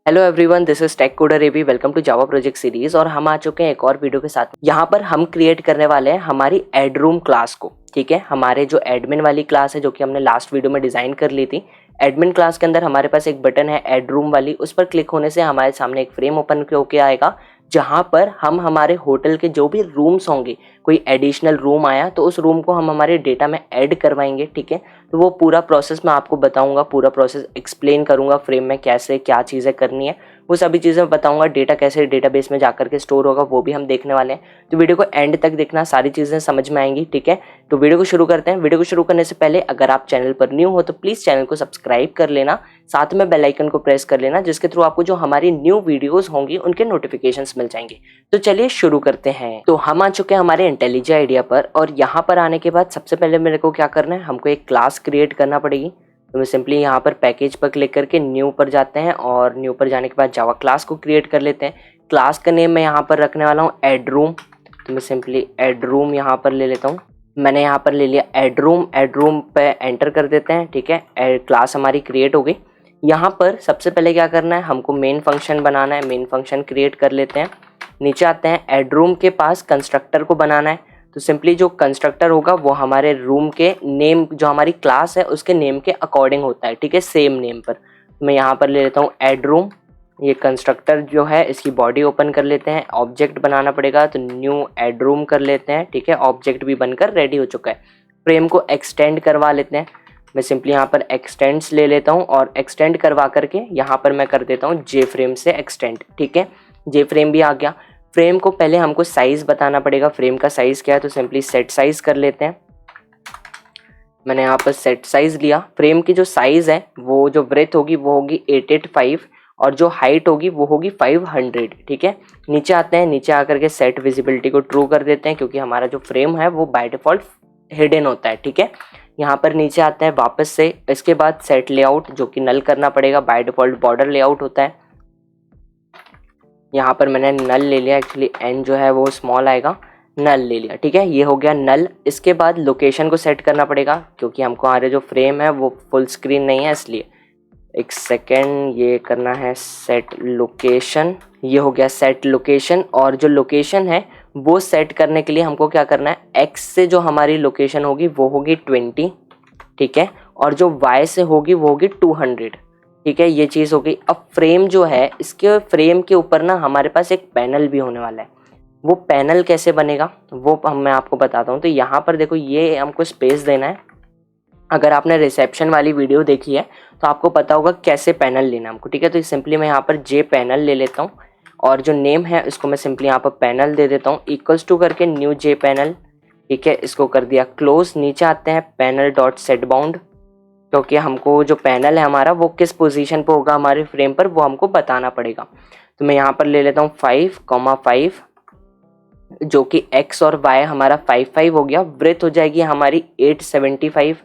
Hello everyone, this is tech coder AB. Welcome to Java project series. और हम आ चुके हैं एक और वीडियो के साथ। यहाँ पर हम क्रिएट करने वाले हैं हमारी एड रूम क्लास को। ठीक है, हमारे जो एडमिन वाली क्लास है जो कि हमने लास्ट वीडियो में डिजाइन कर ली थी, एडमिन क्लास के अंदर हमारे पास एक बटन है एड रूम वाली। उस पर क्लिक होने से हमारे सामने एक फ्रेम ओपन होके आएगा जहाँ पर हम हमारे होटल के जो भी रूम्स होंगे, कोई एडिशनल रूम आया तो उस रूम को हम हमारे डेटा में ऐड करवाएंगे। ठीक है, तो वो पूरा प्रोसेस मैं आपको बताऊंगा, पूरा प्रोसेस एक्सप्लेन करूंगा, फ्रेम में कैसे क्या चीज़ें करनी है वो सभी चीज़ें बताऊंगा। डेटा कैसे डेटाबेस में जाकर के स्टोर होगा वो भी हम देखने वाले हैं। तो वीडियो को एंड तक देखना, सारी चीज़ें समझ में आएंगी। ठीक है, तो वीडियो को शुरू करते हैं। वीडियो को शुरू करने से पहले अगर आप चैनल पर न्यू हो तो प्लीज़ चैनल को सब्सक्राइब कर लेना, साथ में बेल आइकन को प्रेस कर लेना, जिसके थ्रू आपको जो हमारी न्यू वीडियोस होंगी उनके नोटिफिकेशंस मिल जाएंगे। तो चलिए शुरू करते हैं। तो हम आ चुके हैं हमारे इंटेलिजेंट आइडिया पर, और यहाँ पर आने के बाद सबसे पहले मेरे को क्या करना है, हमको एक क्लास क्रिएट करना पड़ेगी। तो मैं सिंपली यहाँ पर पैकेज पर क्लिक करके न्यू पर जाते हैं, और न्यू पर जाने के बाद जावा क्लास को क्रिएट कर लेते हैं। क्लास का नेम मैं यहाँ पर रखने वाला हूँ एड रूम। तो मैं सिंपली एड रूम यहाँ पर ले लेता हूँ। मैंने यहाँ पर ले लिया एड रूम। एड रूम पे एंटर कर देते हैं। ठीक है, क्लास हमारी क्रिएट हो गई। यहाँ पर सबसे पहले क्या करना है, हमको मेन फंक्शन बनाना है। मेन फंक्शन क्रिएट कर लेते हैं। नीचे आते हैं, एड रूम के पास कंस्ट्रक्टर को बनाना है। तो सिंपली जो कंस्ट्रक्टर होगा वो हमारे रूम के नेम, जो हमारी क्लास है उसके नेम के अकॉर्डिंग होता है। ठीक है, सेम नेम पर। मैं यहाँ पर ले लेता हूँ एड रूम। ये कंस्ट्रक्टर जो है इसकी बॉडी ओपन कर लेते हैं। ऑब्जेक्ट बनाना पड़ेगा तो न्यू एड रूम कर लेते हैं। ठीक है, ऑब्जेक्ट भी बनकर रेडी हो चुका है। फ्रेम को एक्सटेंड करवा लेते हैं। मैं सिंपली यहाँ पर एक्सटेंड्स ले लेता हूँ, और एक्सटेंड करवा करके यहाँ पर मैं कर देता हूँ जे फ्रेम से एक्सटेंड। ठीक है, जे फ्रेम भी आ गया। फ्रेम को पहले हमको साइज बताना पड़ेगा। फ्रेम का साइज क्या है, तो सिंपली सेट साइज कर लेते हैं। मैंने यहाँ पर सेट साइज लिया। फ्रेम की जो साइज है वो जो ब्रेथ होगी वो होगी 885, और जो हाइट होगी वो होगी 500। ठीक है, नीचे आते हैं। नीचे आकर के सेट विजिबिलिटी को ट्रू कर देते हैं, क्योंकि हमारा जो फ्रेम है वो बाय डिफॉल्ट हिडन होता है। ठीक है, यहाँ पर नीचे आते हैं वापस से। इसके बाद सेट लेआउट, जो कि नल करना पड़ेगा, बाय डिफॉल्ट बॉर्डर लेआउट होता है। यहाँ पर मैंने नल ले लिया। एक्चुअली एन जो है वो स्मॉल आएगा, नल ले लिया। ठीक है, ये हो गया नल। इसके बाद लोकेशन को सेट करना पड़ेगा, क्योंकि हमको हमारे जो फ्रेम है वो फुल स्क्रीन नहीं है, इसलिए एक सेकेंड, ये करना है सेट लोकेशन। ये हो गया सेट लोकेशन। और जो लोकेशन है वो सेट करने के लिए हमको क्या करना है, एक्स से जो हमारी लोकेशन होगी वो होगी 20। ठीक है, और जो वाई से होगी वो होगी 200। ठीक है, ये चीज़ हो गई। अब फ्रेम जो है, इसके फ्रेम के ऊपर ना हमारे पास एक पैनल भी होने वाला है। वो पैनल कैसे बनेगा वो मैं आपको बताता हूँ। तो यहाँ पर देखो, ये हमको स्पेस देना है। अगर आपने रिसेप्शन वाली वीडियो देखी है तो आपको पता होगा कैसे पैनल लेना हमको। ठीक है, तो सिंपली मैं यहाँ पर जे पैनल ले लेता हूँ, और जो नेम है उसको मैं सिंपली यहाँ पर पैनल दे देता हूँ, इक्वल्स टू करके न्यू जे पैनल। ठीक है, इसको कर दिया क्लोज। नीचे आते हैं पैनल डॉट सेट बाउंड, क्योंकि हमको जो पैनल है हमारा वो किस पोजीशन पे होगा हमारे फ्रेम पर वो हमको बताना पड़ेगा। तो मैं यहाँ पर ले लेता हूँ 5,5, जो कि x और y हमारा 5,5 हो गया। ब्रेथ हो जाएगी हमारी 875।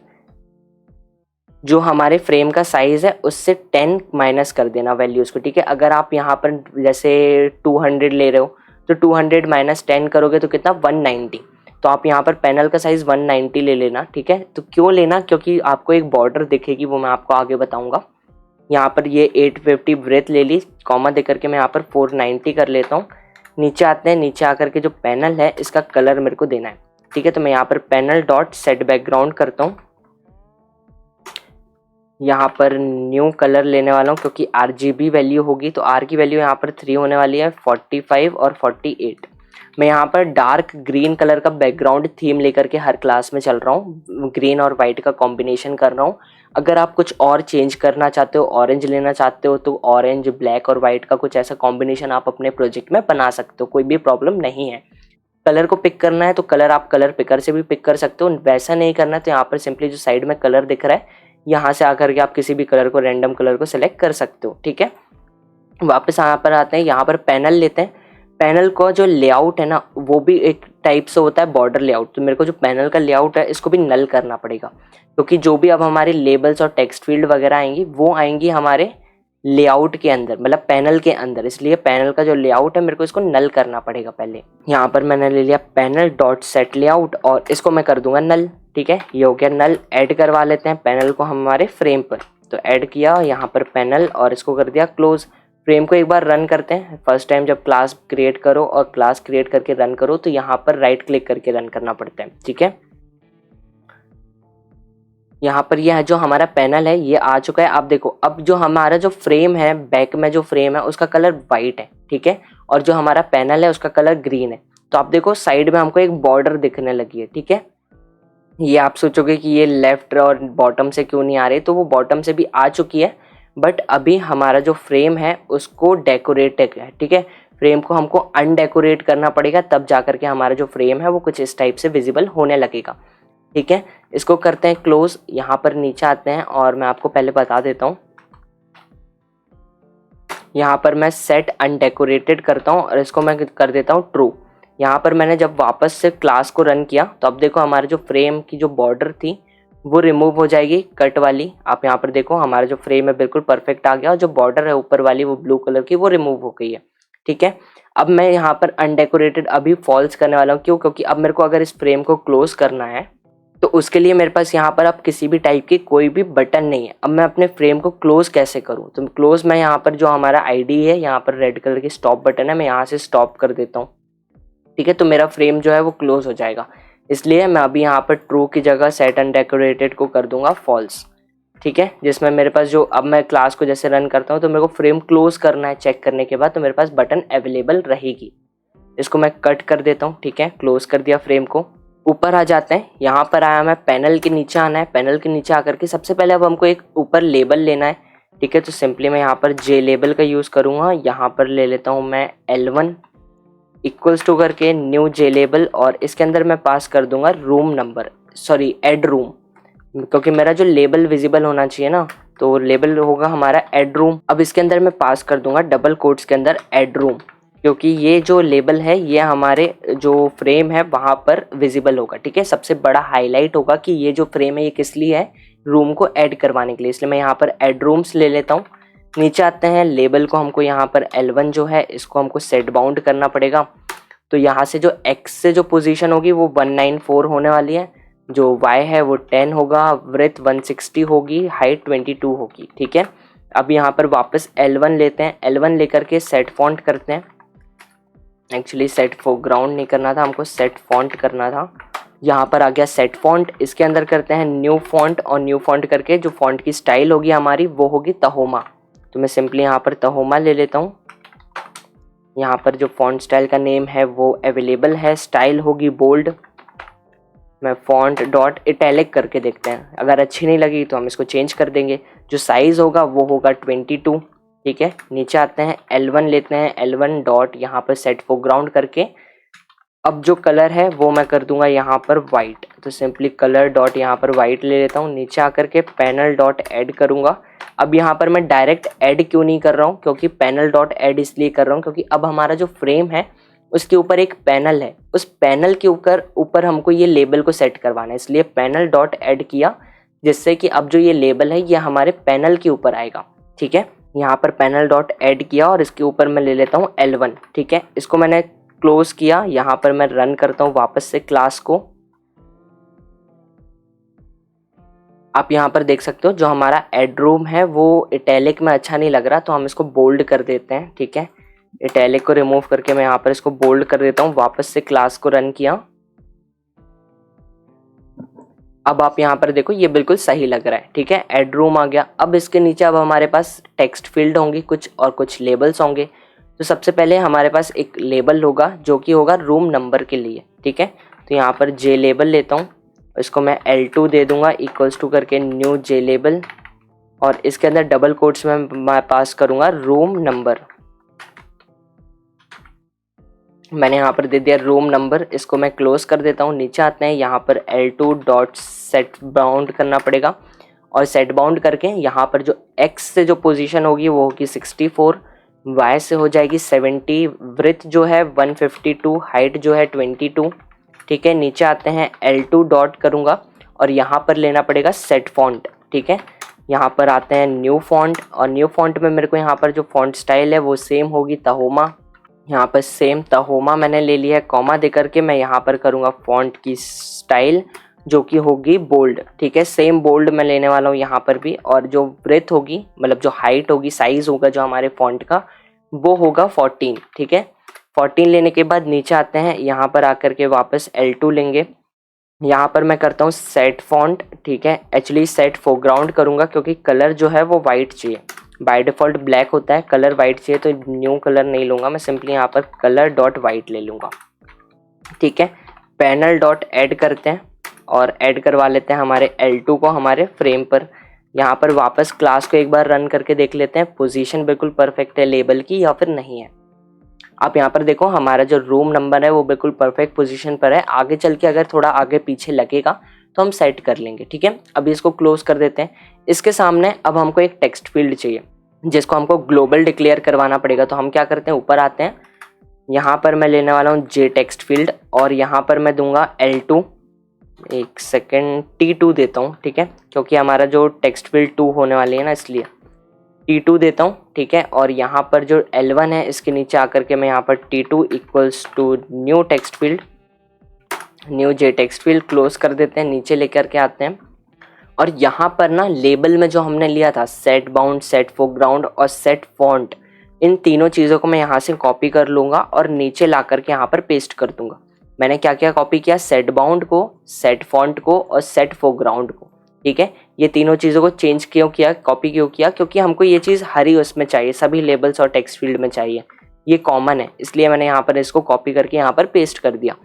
जो हमारे फ्रेम का साइज है उससे 10 माइनस कर देना वैल्यूज को। ठीक है, अगर आप यहाँ पर जैसे 200 ले रहे हो तो 200 माइनस 10 करोगे तो कितना, 190। तो आप यहाँ पर पैनल का साइज 190 ले लेना। ठीक है, तो क्यों लेना, क्योंकि आपको एक बॉर्डर दिखेगी, वो मैं आपको आगे बताऊंगा। यहाँ पर ये 850 ब्रेथ ले ली, कॉमा दे करके मैं यहाँ पर 490 कर लेता हूँ। नीचे आते हैं। नीचे आकर के जो पैनल है इसका कलर मेरे को देना है। ठीक है, तो मैं यहाँ पर पैनल डॉट सेट बैकग्राउंड करता हूँ। यहाँ पर न्यू कलर लेने वाला हूँ, क्योंकि RGB वैल्यू होगी, तो R की वैल्यू यहाँ पर 3 होने वाली है, 45 और 48। मैं यहाँ पर डार्क ग्रीन कलर का बैकग्राउंड थीम लेकर के हर क्लास में चल रहा हूँ। ग्रीन और वाइट का कॉम्बिनेशन कर रहा हूँ। अगर आप कुछ और चेंज करना चाहते हो, ऑरेंज लेना चाहते हो, तो ऑरेंज, ब्लैक और वाइट का कुछ ऐसा कॉम्बिनेशन आप अपने प्रोजेक्ट में बना सकते हो, कोई भी प्रॉब्लम नहीं है। कलर को पिक करना है तो कलर आप कलर पिकर से भी पिक कर सकते हो। वैसा नहीं करना है तो यहाँ पर सिंपली जो साइड में कलर दिख रहा है यहाँ से आकर के आप किसी भी कलर को, रैंडम कलर को सिलेक्ट कर सकते हो। ठीक है, वापस यहाँ पर आते हैं। यहाँ पर पैनल लेते हैं। पैनल का जो लेआउट है ना वो भी एक टाइप से होता है बॉर्डर लेआउट। तो मेरे को जो पैनल का लेआउट है इसको भी नल करना पड़ेगा, क्योंकि जो भी अब हमारे लेबल्स और टेक्स्ट फील्ड वगैरह आएंगी वो आएंगी हमारे लेआउट के अंदर, मतलब पैनल के अंदर। इसलिए पैनल का जो लेआउट है मेरे को इसको नल करना पड़ेगा पहले। यहाँ पर मैंने ले लिया पैनल डॉट सेट लेआउट, और इसको मैं कर दूंगा नल। ठीक है, ये हो गया नल। ऐड करवा लेते हैं पैनल को हमारे फ्रेम पर। तो ऐड किया यहाँ पर पैनल, और इसको कर दिया क्लोज। फ्रेम को एक बार रन करते हैं। फर्स्ट टाइम जब क्लास क्रिएट करो और क्लास क्रिएट करके रन करो तो यहाँ पर राइट क्लिक करके रन करना पड़ता है, ठीक है। यहाँ पर यह जो हमारा पैनल है ये आ चुका है। आप देखो अब जो हमारा जो फ्रेम है, बैक में जो फ्रेम है उसका कलर वाइट है, ठीक है, और जो हमारा पैनल है उसका कलर ग्रीन है। तो आप देखो साइड में हमको एक बॉर्डर दिखने लगी है, ठीक है। ये आप सोचोगे कि ये लेफ्ट और बॉटम से क्यों नहीं आ रही, तो वो बॉटम से भी आ चुकी है, बट अभी हमारा जो फ्रेम है उसको डेकोरेट है, ठीक है। फ्रेम को हमको अनडेकोरेट करना पड़ेगा, तब जाकर के हमारा जो फ्रेम है वो कुछ इस टाइप से विजिबल होने लगेगा, ठीक है। इसको करते हैं क्लोज। यहाँ पर नीचे आते हैं और मैं आपको पहले बता देता हूँ, यहाँ पर मैं सेट अनडेकोरेटेड करता हूँ और इसको मैं कर देता हूँ ट्रू। यहाँ पर मैंने जब वापस से क्लास को रन किया तो अब देखो हमारे जो फ्रेम की जो बॉर्डर थी वो रिमूव हो जाएगी, कट वाली। आप यहाँ पर देखो हमारा जो फ्रेम है बिल्कुल परफेक्ट आ गया और जो बॉर्डर है ऊपर वाली वो ब्लू कलर की वो रिमूव हो गई है, ठीक है। अब मैं यहाँ पर अनडेकोरेटेड अभी फॉल्स करने वाला हूँ, क्यों? क्योंकि अब मेरे को अगर इस फ्रेम को क्लोज करना है तो उसके लिए मेरे पास यहाँ पर अब किसी भी टाइप की कोई भी बटन नहीं है। अब मैं अपने फ्रेम को क्लोज कैसे करूँ? तो क्लोज मैं यहाँ पर जो हमारा आईडी है, यहाँ पर रेड कलर की स्टॉप बटन है, मैं यहाँ से स्टॉप कर देता हूँ, ठीक है। तो मेरा फ्रेम जो है वो क्लोज हो जाएगा। इसलिए मैं अभी यहाँ पर ट्रू की जगह सेट अनडेकोरेटेड को कर दूंगा फॉल्स, ठीक है। जिसमें मेरे पास जो अब मैं क्लास को जैसे रन करता हूँ तो मेरे को फ्रेम क्लोज करना है चेक करने के बाद, तो मेरे पास बटन अवेलेबल रहेगी। इसको मैं कट कर देता हूँ, ठीक है। क्लोज कर दिया फ्रेम को। ऊपर आ जाते हैं। यहाँ पर आया मैं, पैनल के नीचे आना है। पैनल के नीचे आकर के सबसे पहले अब हमको एक ऊपर लेबल लेना है, ठीक है। तो सिंपली मैं यहाँ पर जे लेबल का यूज़ करूँगा। यहाँ पर ले लेता हूँ मैं L1 इक्वल्स टू करके न्यू जे लेबल, और इसके अंदर मैं पास कर दूंगा room number, sorry add room, क्योंकि मेरा जो लेबल विजिबल होना चाहिए ना, तो लेबल होगा हमारा एड रूम। अब इसके अंदर मैं पास कर दूंगा डबल कोट्स के अंदर एड रूम, क्योंकि ये जो लेबल है ये हमारे जो फ्रेम है वहाँ पर विजिबल होगा, ठीक है। सबसे बड़ा हाईलाइट होगा कि ये जो फ्रेम है ये किस लिए है, रूम को ऐड करवाने के लिए। इसलिए मैं यहाँ पर एड रूम्स ले लेता हूँ। नीचे आते हैं, लेबल को हमको यहाँ पर L1 जो है इसको हमको सेट बाउंड करना पड़ेगा। तो यहाँ से जो X से जो पोजीशन होगी वो 194 होने वाली है, जो Y है वो 10 होगा, ब्रेथ 160 होगी, हाइट 22 होगी, ठीक है। अब यहाँ पर वापस L1 लेते हैं। L1 लेकर के सेट फॉन्ट करते हैं। एक्चुअली सेट फोरग्राउंड नहीं करना था, हमको सेट फॉन्ट करना था। यहाँ पर आ गया सेट फॉन्ट। इसके अंदर करते हैं न्यू फॉन्ट, और न्यू फॉन्ट करके जो फॉन्ट की स्टाइल होगी हमारी वो होगी तहोमा। तो मैं सिंपली यहाँ पर तहोमा ले लेता हूँ। यहाँ पर जो फॉन्ट स्टाइल का नेम है वो अवेलेबल है, स्टाइल होगी बोल्ड। मैं फॉन्ट डॉट इटैलिक करके देखते हैं, अगर अच्छी नहीं लगी तो हम इसको चेंज कर देंगे। जो साइज़ होगा वो होगा 22, ठीक है। नीचे आते हैं, L1 लेते हैं। L1 डॉट यहाँ पर सेट फोरग्राउंड करके अब जो कलर है वो मैं कर दूंगा यहाँ पर वाइट। तो सिंपली कलर डॉट यहाँ पर वाइट ले लेता हूँ। नीचे आकर के पैनल डॉट ऐड करूँगा। अब यहाँ पर मैं डायरेक्ट ऐड क्यों नहीं कर रहा हूँ, क्योंकि पैनल डॉट ऐड इसलिए कर रहा हूँ क्योंकि अब हमारा जो फ्रेम है उसके ऊपर एक पैनल है, उस पैनल के ऊपर हमको ये लेबल को सेट करवाना है, इसलिए पैनल डॉट ऐड किया, जिससे कि अब जो ये लेबल है ये हमारे पैनल के ऊपर आएगा, ठीक है। यहाँ पर पैनल डॉट ऐड किया और इसके ऊपर मैं ले लेता हूँ L1, ठीक है। इसको मैंने क्लोज किया। यहाँ पर मैं रन करता हूँ वापस से क्लास को। आप यहाँ पर देख सकते हो जो हमारा एड रूम है वो इटैलिक में अच्छा नहीं लग रहा, तो हम इसको बोल्ड कर देते हैं, ठीक है। इटैलिक को रिमूव करके मैं यहाँ पर इसको बोल्ड कर देता हूँ। वापस से क्लास को रन किया। अब आप यहाँ पर देखो ये बिल्कुल सही लग रहा है, ठीक है। एड रूम आ गया। अब इसके नीचे अब हमारे पास टेक्स्ट फील्ड होंगी कुछ, और कुछ लेबल्स होंगे। तो सबसे पहले हमारे पास एक लेबल होगा जो कि होगा रूम नंबर के लिए, ठीक है। तो यहाँ पर जे लेबल लेता हूँ, इसको मैं L2 दे दूंगा इक्वल्स टू करके न्यू जे लेबल, और इसके अंदर डबल कोट्स में मैं पास करूँगा रूम नंबर। मैंने यहाँ पर दे दिया रूम नंबर। इसको मैं क्लोज कर देता हूँ। नीचे आते हैं, यहाँ पर L2 डॉट सेट बाउंड करना पड़ेगा, और सेट बाउंड करके यहाँ पर जो X से जो पोजीशन होगी वो होगी 64, Y से हो जाएगी 70, ब्रेथ जो है 152, हाइट जो है 22, ठीक है। नीचे आते हैं, L2 डॉट करूँगा और यहाँ पर लेना पड़ेगा सेट फॉन्ट, ठीक है। यहाँ पर आते हैं न्यू फॉन्ट, और न्यू फॉन्ट में मेरे को यहाँ पर जो फॉन्ट स्टाइल है वो सेम होगी तहोमा। यहाँ पर सेम तहोमा मैंने ले लिया है। कॉमा दे करके मैं यहाँ पर करूँगा फॉन्ट की स्टाइल जो कि होगी बोल्ड, ठीक है। सेम बोल्ड मैं लेने वाला हूँ यहाँ पर भी, और जो ब्रेथ होगी मतलब जो हाइट होगी, साइज होगा जो हमारे फॉन्ट का वो होगा 14, ठीक है। 14 लेने के बाद नीचे आते हैं, यहाँ पर आकर के वापस L2 लेंगे। यहाँ पर मैं करता हूँ सेट फॉन्ट, ठीक है। एक्चुअली सेट फोरग्राउंड करूँगा क्योंकि कलर जो है वो वाइट चाहिए, बाय डिफ़ॉल्ट ब्लैक होता है, कलर वाइट चाहिए, तो न्यू कलर नहीं लूँगा मैं, सिंपली यहाँ पर कलर डॉट वाइट ले लूँगा, ठीक है। पैनल डॉट ऐड करते हैं और ऐड करवा लेते हैं हमारे L2 को हमारे फ्रेम पर। यहाँ पर वापस क्लास को एक बार रन करके देख लेते हैं पोजीशन बिल्कुल परफेक्ट है लेबल की या फिर नहीं है। आप यहाँ पर देखो हमारा जो रूम नंबर है वो बिल्कुल परफेक्ट पोजीशन पर है। आगे चल के अगर थोड़ा आगे पीछे लगेगा तो हम सेट कर लेंगे, ठीक है। अभी इसको क्लोज कर देते हैं। इसके सामने अब हमको एक टेक्स्ट फील्ड चाहिए जिसको हमको ग्लोबल डिक्लेयर करवाना पड़ेगा। तो हम क्या करते हैं, ऊपर आते हैं, यहाँ पर मैं लेने वाला हूँ जे टेक्स्ट फील्ड और यहाँ पर मैं दूंगा L2, एक सेकेंड T2 देता हूँ, ठीक है, क्योंकि हमारा जो टेक्स्ट फील्ड 2 होने वाली है ना, इसलिए T2 देता हूँ, ठीक है। और यहाँ पर जो L1 है इसके नीचे आकर के मैं यहाँ पर T2 equals to new text field, new J text field close कर देते हैं। नीचे लेकर के आते हैं और यहाँ पर ना लेबल में जो हमने लिया था सेट बाउंड, सेट फोरग्राउंड और सेट फॉन्ट, इन तीनों चीज़ों को मैं यहाँ से कॉपी कर लूँगा और नीचे ला करके यहाँ पर पेस्ट कर दूंगा। मैंने क्या क्या कॉपी किया, सेट बाउंड को, सेट फॉन्ट को और सेट फोरग्राउंड को, ठीक है। ये तीनों चीज़ों को चेंज क्यों किया, कॉपी क्यों किया, क्योंकि हमको ये चीज़ हर ही उसमें चाहिए, सभी लेबल्स और टेक्स्ट फील्ड में चाहिए, ये कॉमन है, इसलिए मैंने यहाँ पर इसको कॉपी करके यहाँ पर पेस्ट कर दिया।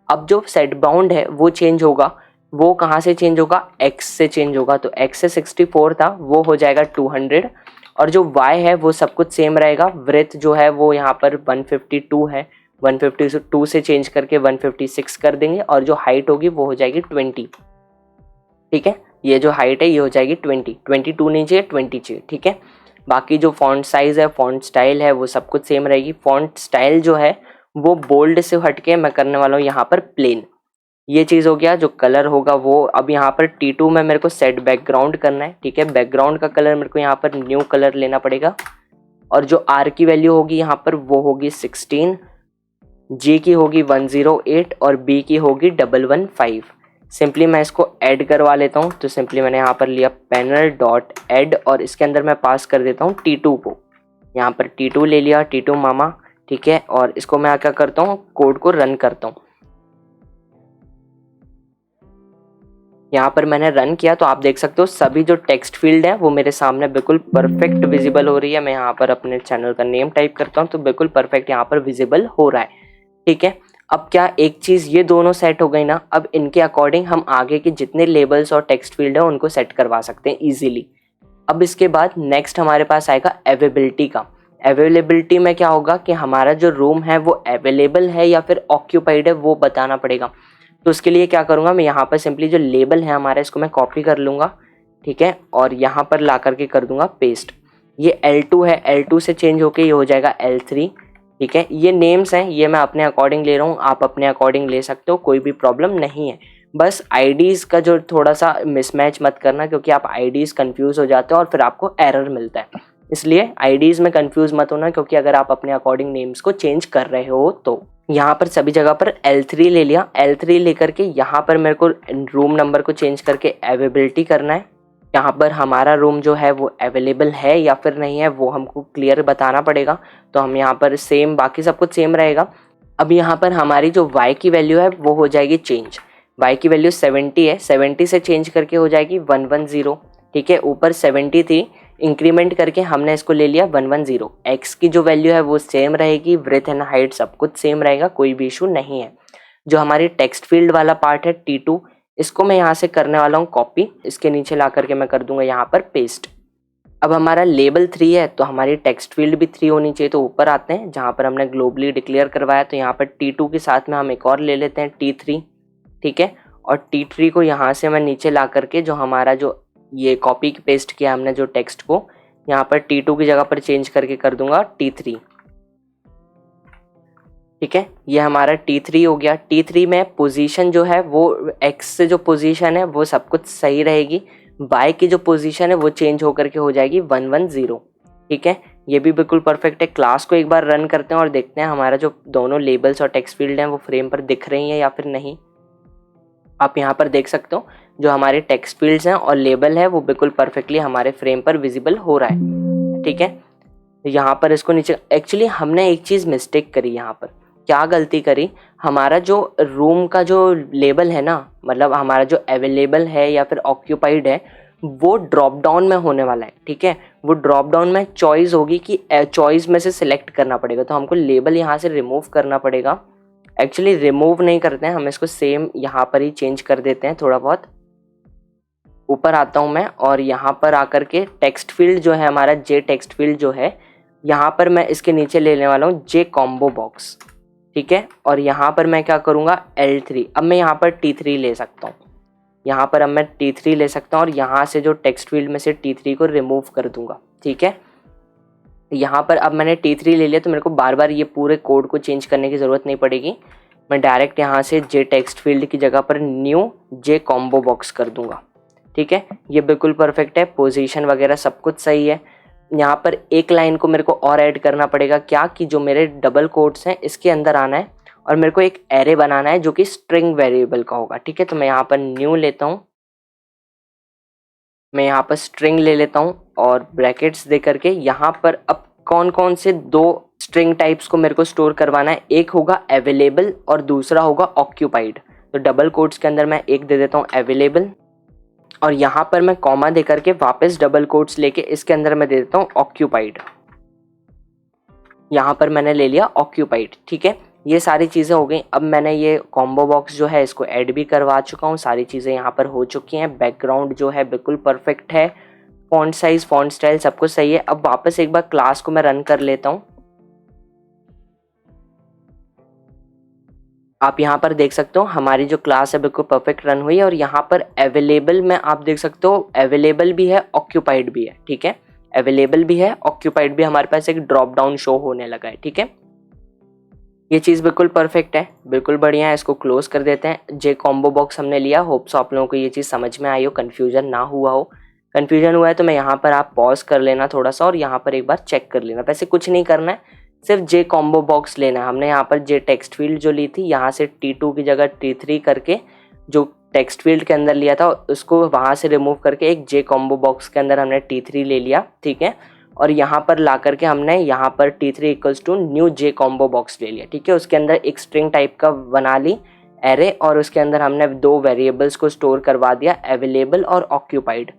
अब जो सेट बाउंड है वो चेंज होगा, वो कहाँ से चेंज होगा, x से चेंज होगा। तो x से 64 था वो हो जाएगा 200 और जो y है वो सब कुछ सेम रहेगा। ब्रेथ जो है वो यहाँ पर 152 है, 152 से चेंज करके 156 कर देंगे और जो हाइट होगी वो हो जाएगी 20, ठीक है। ये जो हाइट है ये हो जाएगी 20, 22 नहीं चाहिए, 20 चाहिए, ठीक है। बाकी जो फॉन्ट साइज़ है, फॉन्ट स्टाइल है, वो सब कुछ सेम रहेगी। फॉन्ट स्टाइल जो है वो बोल्ड से हटके मैं करने वाला हूँ यहाँ पर प्लेन, ये चीज़ हो गया। जो कलर होगा वो अब यहाँ पर T2 में मेरे को सेट बैकग्राउंड करना है, ठीक है। बैकग्राउंड का कलर मेरे को यहाँ पर न्यू कलर लेना पड़ेगा और जो R की वैल्यू होगी यहाँ पर वो होगी 16, G की होगी 108 और B की होगी 115। सिंपली मैं इसको ऐड करवा लेता हूँ। तो सिंपली मैंने यहाँ पर लिया पैनल डॉट ऐड और इसके अंदर मैं पास कर देता हूँ T2 को। यहाँ पर T2 ले लिया, T2 मामा, ठीक है। और इसको मैं क्या करता हूँ, कोड को रन करता हूँ। यहाँ पर मैंने रन किया तो आप देख सकते हो सभी जो टेक्स्ट फील्ड है वो मेरे सामने बिल्कुल परफेक्ट विजिबल हो रही है। मैं यहाँ पर अपने चैनल का नेम टाइप करता हूँ तो बिल्कुल परफेक्ट यहाँ पर विजिबल हो रहा है, ठीक है। अब क्या एक चीज़, ये दोनों सेट हो गई ना, अब इनके अकॉर्डिंग हम आगे के जितने लेबल्स और टेक्स्ट फील्ड है उनको सेट करवा सकते हैं ईजिली। अब इसके बाद नेक्स्ट हमारे पास आएगा अवेलेबिलिटी का। अवेलेबिलिटी में क्या होगा कि हमारा जो रूम है वो अवेलेबल है या फिर ऑक्यूपाइड है वो बताना पड़ेगा। तो उसके लिए क्या करूँगा, मैं यहाँ पर सिंपली जो लेबल है हमारा इसको मैं कॉपी कर लूँगा, ठीक है, और यहाँ पर ला करके कर दूँगा पेस्ट। ये L2 है, L2 से चेंज होके ये हो जाएगा L3, ठीक है। ये नेम्स हैं, ये मैं अपने अकॉर्डिंग ले रहा हूँ, आप अपने अकॉर्डिंग ले सकते हो, कोई भी प्रॉब्लम नहीं है। बस आईडीज़ का जो थोड़ा सा मिसमैच मत करना, क्योंकि आप आईडीज़ कंफ्यूज हो जाते हो और फिर आपको एरर मिलता है, इसलिए आईडीज़ में कंफ्यूज मत होना, क्योंकि अगर आप अपने अकॉर्डिंग नेम्स को चेंज कर रहे हो तो। यहाँ पर सभी जगह पर L3 ले लिया। L3 लेकर के यहाँ पर मेरे को रूम नंबर को चेंज करके अवेलेबिलिटी करना है। यहाँ पर हमारा रूम जो है वो अवेलेबल है या फिर नहीं है वो हमको क्लियर बताना पड़ेगा। तो हम यहाँ पर सेम, बाकी सब कुछ सेम रहेगा। अब यहाँ पर हमारी जो y की वैल्यू है वो हो जाएगी चेंज। y की वैल्यू 70 है, 70 से चेंज करके हो जाएगी 110, ठीक है। ऊपर 70 थी, इंक्रीमेंट करके हमने इसको ले लिया 110। x की जो वैल्यू है वो सेम रहेगी, ब्रेथ एंड हाइट सब कुछ सेम रहेगा, कोई भी इशू नहीं है। जो हमारी टेक्स्ट फील्ड वाला पार्ट है T2, इसको मैं यहाँ से करने वाला हूँ कॉपी, इसके नीचे ला करके मैं कर दूंगा यहाँ पर पेस्ट। अब हमारा लेबल 3 है तो हमारी टेक्स्ट फील्ड भी 3 होनी चाहिए। तो ऊपर आते हैं जहाँ पर हमने ग्लोबली डिक्लेयर करवाया, तो यहाँ पर T2 के साथ में हम एक और ले लेते हैं T3, ठीक है। और T3 को यहाँ से मैं नीचे ला करके जो हमारा जो ये कॉपी पेस्ट किया हमने जो टेक्स्ट को, यहाँ पर T2 की जगह पर चेंज करके कर दूंगा T3, ठीक है। ये हमारा T3 हो गया। T3 में पोजीशन जो है वो X से जो पोजीशन है वो सब कुछ सही रहेगी, Y की जो पोजीशन है वो चेंज होकर के हो जाएगी 110, ठीक है। ये भी बिल्कुल परफेक्ट है। क्लास को एक बार रन करते हैं और देखते हैं हमारा जो दोनों लेबल्स और टेक्स्ट फील्ड हैं वो फ्रेम पर दिख रही हैं या फिर नहीं। आप यहाँ पर देख सकते हो जो हमारे टेक्स्ट फील्ड्स हैं और लेबल है वो बिल्कुल परफेक्टली हमारे फ्रेम पर विजिबल हो रहा है, ठीक है। यहाँ पर इसको नीचे, एक्चुअली हमने एक चीज़ मिस्टेक करी यहाँ पर। क्या गलती करी, हमारा जो रूम का जो लेबल है ना, मतलब हमारा जो अवेलेबल है या फिर ऑक्यूपाइड है, वो ड्रॉप डाउन में होने वाला है। ठीक है, वो ड्रॉप डाउन में चॉइस होगी कि चॉइस में से सिलेक्ट करना पड़ेगा, तो हमको लेबल यहाँ से रिमूव करना पड़ेगा। एक्चुअली रिमूव नहीं करते हैं हम इसको, सेम यहाँ पर ही चेंज कर देते हैं। थोड़ा बहुत ऊपर आता हूँ मैं, और यहाँ पर आकर के टेक्स्ट फील्ड जो है हमारा, जे टेक्स्ट फील्ड जो है, यहाँ पर मैं इसके नीचे लेने वाला हूँ जे कॉम्बो बॉक्स। ठीक है, और यहाँ पर मैं क्या करूँगा, L3। अब मैं यहाँ पर T3 ले सकता हूँ, यहाँ पर अब मैं T3 ले सकता हूँ, और यहाँ से जो टेक्स्ट फील्ड में से T3 को रिमूव कर दूंगा। ठीक है, यहाँ पर अब मैंने T3 ले लिया, तो मेरे को बार बार ये पूरे कोड को चेंज करने की ज़रूरत नहीं पड़ेगी। मैं डायरेक्ट यहाँ से जे टेक्स्ट फील्ड की जगह पर न्यू जे कॉम्बो बॉक्स कर दूंगा। ठीक है, ये बिल्कुल परफेक्ट है, पोजीशन वगैरह सब कुछ सही है। यहाँ पर एक लाइन को मेरे को और ऐड करना पड़ेगा, क्या कि जो मेरे डबल कोट्स हैं इसके अंदर आना है, और मेरे को एक एरे बनाना है जो कि स्ट्रिंग वेरिएबल का होगा। ठीक है, तो मैं यहाँ पर न्यू लेता हूँ, मैं यहाँ पर स्ट्रिंग ले लेता हूँ, और ब्रैकेट्स दे करके यहाँ पर अब कौन कौन से दो स्ट्रिंग टाइप्स को मेरे को स्टोर करवाना है, एक होगा अवेलेबल और दूसरा होगा ऑक्यूपाइड। तो डबल कोट्स के अंदर मैं एक दे देता हूँ अवेलेबल, और यहाँ पर मैं कॉमा दे करके वापस डबल कोट्स लेके इसके अंदर मैं दे देता हूँ ऑक्यूपाइड। यहाँ पर मैंने ले लिया ऑक्यूपाइड। ठीक है, ये सारी चीज़ें हो गई। अब मैंने ये कॉम्बो बॉक्स जो है इसको ऐड भी करवा चुका हूँ, सारी चीज़ें यहाँ पर हो चुकी हैं। बैकग्राउंड जो है बिल्कुल परफेक्ट है, फॉन्ट साइज, फॉन्ट स्टाइल सब कुछ सही है। अब वापस एक बार क्लास को मैं रन कर लेता हूँ। आप यहाँ पर देख सकते हो हमारी जो क्लास है बिल्कुल परफेक्ट रन हुई है, और यहाँ पर अवेलेबल में आप देख सकते हो अवेलेबल भी है, ऑक्यूपाइड भी है। ठीक है, अवेलेबल भी है, ऑक्यूपाइड भी, हमारे पास एक ड्रॉप डाउन शो होने लगा है। ठीक है, ये चीज़ बिल्कुल परफेक्ट है, बिल्कुल बढ़िया है। इसको क्लोज कर देते हैं। जे कॉम्बो बॉक्स हमने लिया, होप्स आप लोगों को ये चीज़ समझ में आई हो, कन्फ्यूजन ना हुआ हो। कन्फ्यूजन हुआ है तो मैं यहाँ पर आप पॉज कर लेना थोड़ा सा, और यहाँ पर एक बार चेक कर लेना। वैसे कुछ नहीं करना है, सिर्फ जे कॉम्बो बॉक्स लेना है। हमने यहाँ पर जे टेक्स्ट फील्ड जो ली थी, यहाँ से T2 की जगह T3 करके जो टेक्स्ट फील्ड के अंदर लिया था उसको वहाँ से रिमूव करके एक जे कॉम्बो बॉक्स के अंदर हमने T3 ले लिया। ठीक है, और यहाँ पर ला करके हमने यहाँ पर T3 equals to new J combo box ले लिया। ठीक है, उसके अंदर एक स्ट्रिंग टाइप का बना ली एरे, और उसके अंदर हमने दो वेरिएबल्स को स्टोर करवा दिया, अवेलेबल और ऑक्यूपाइड।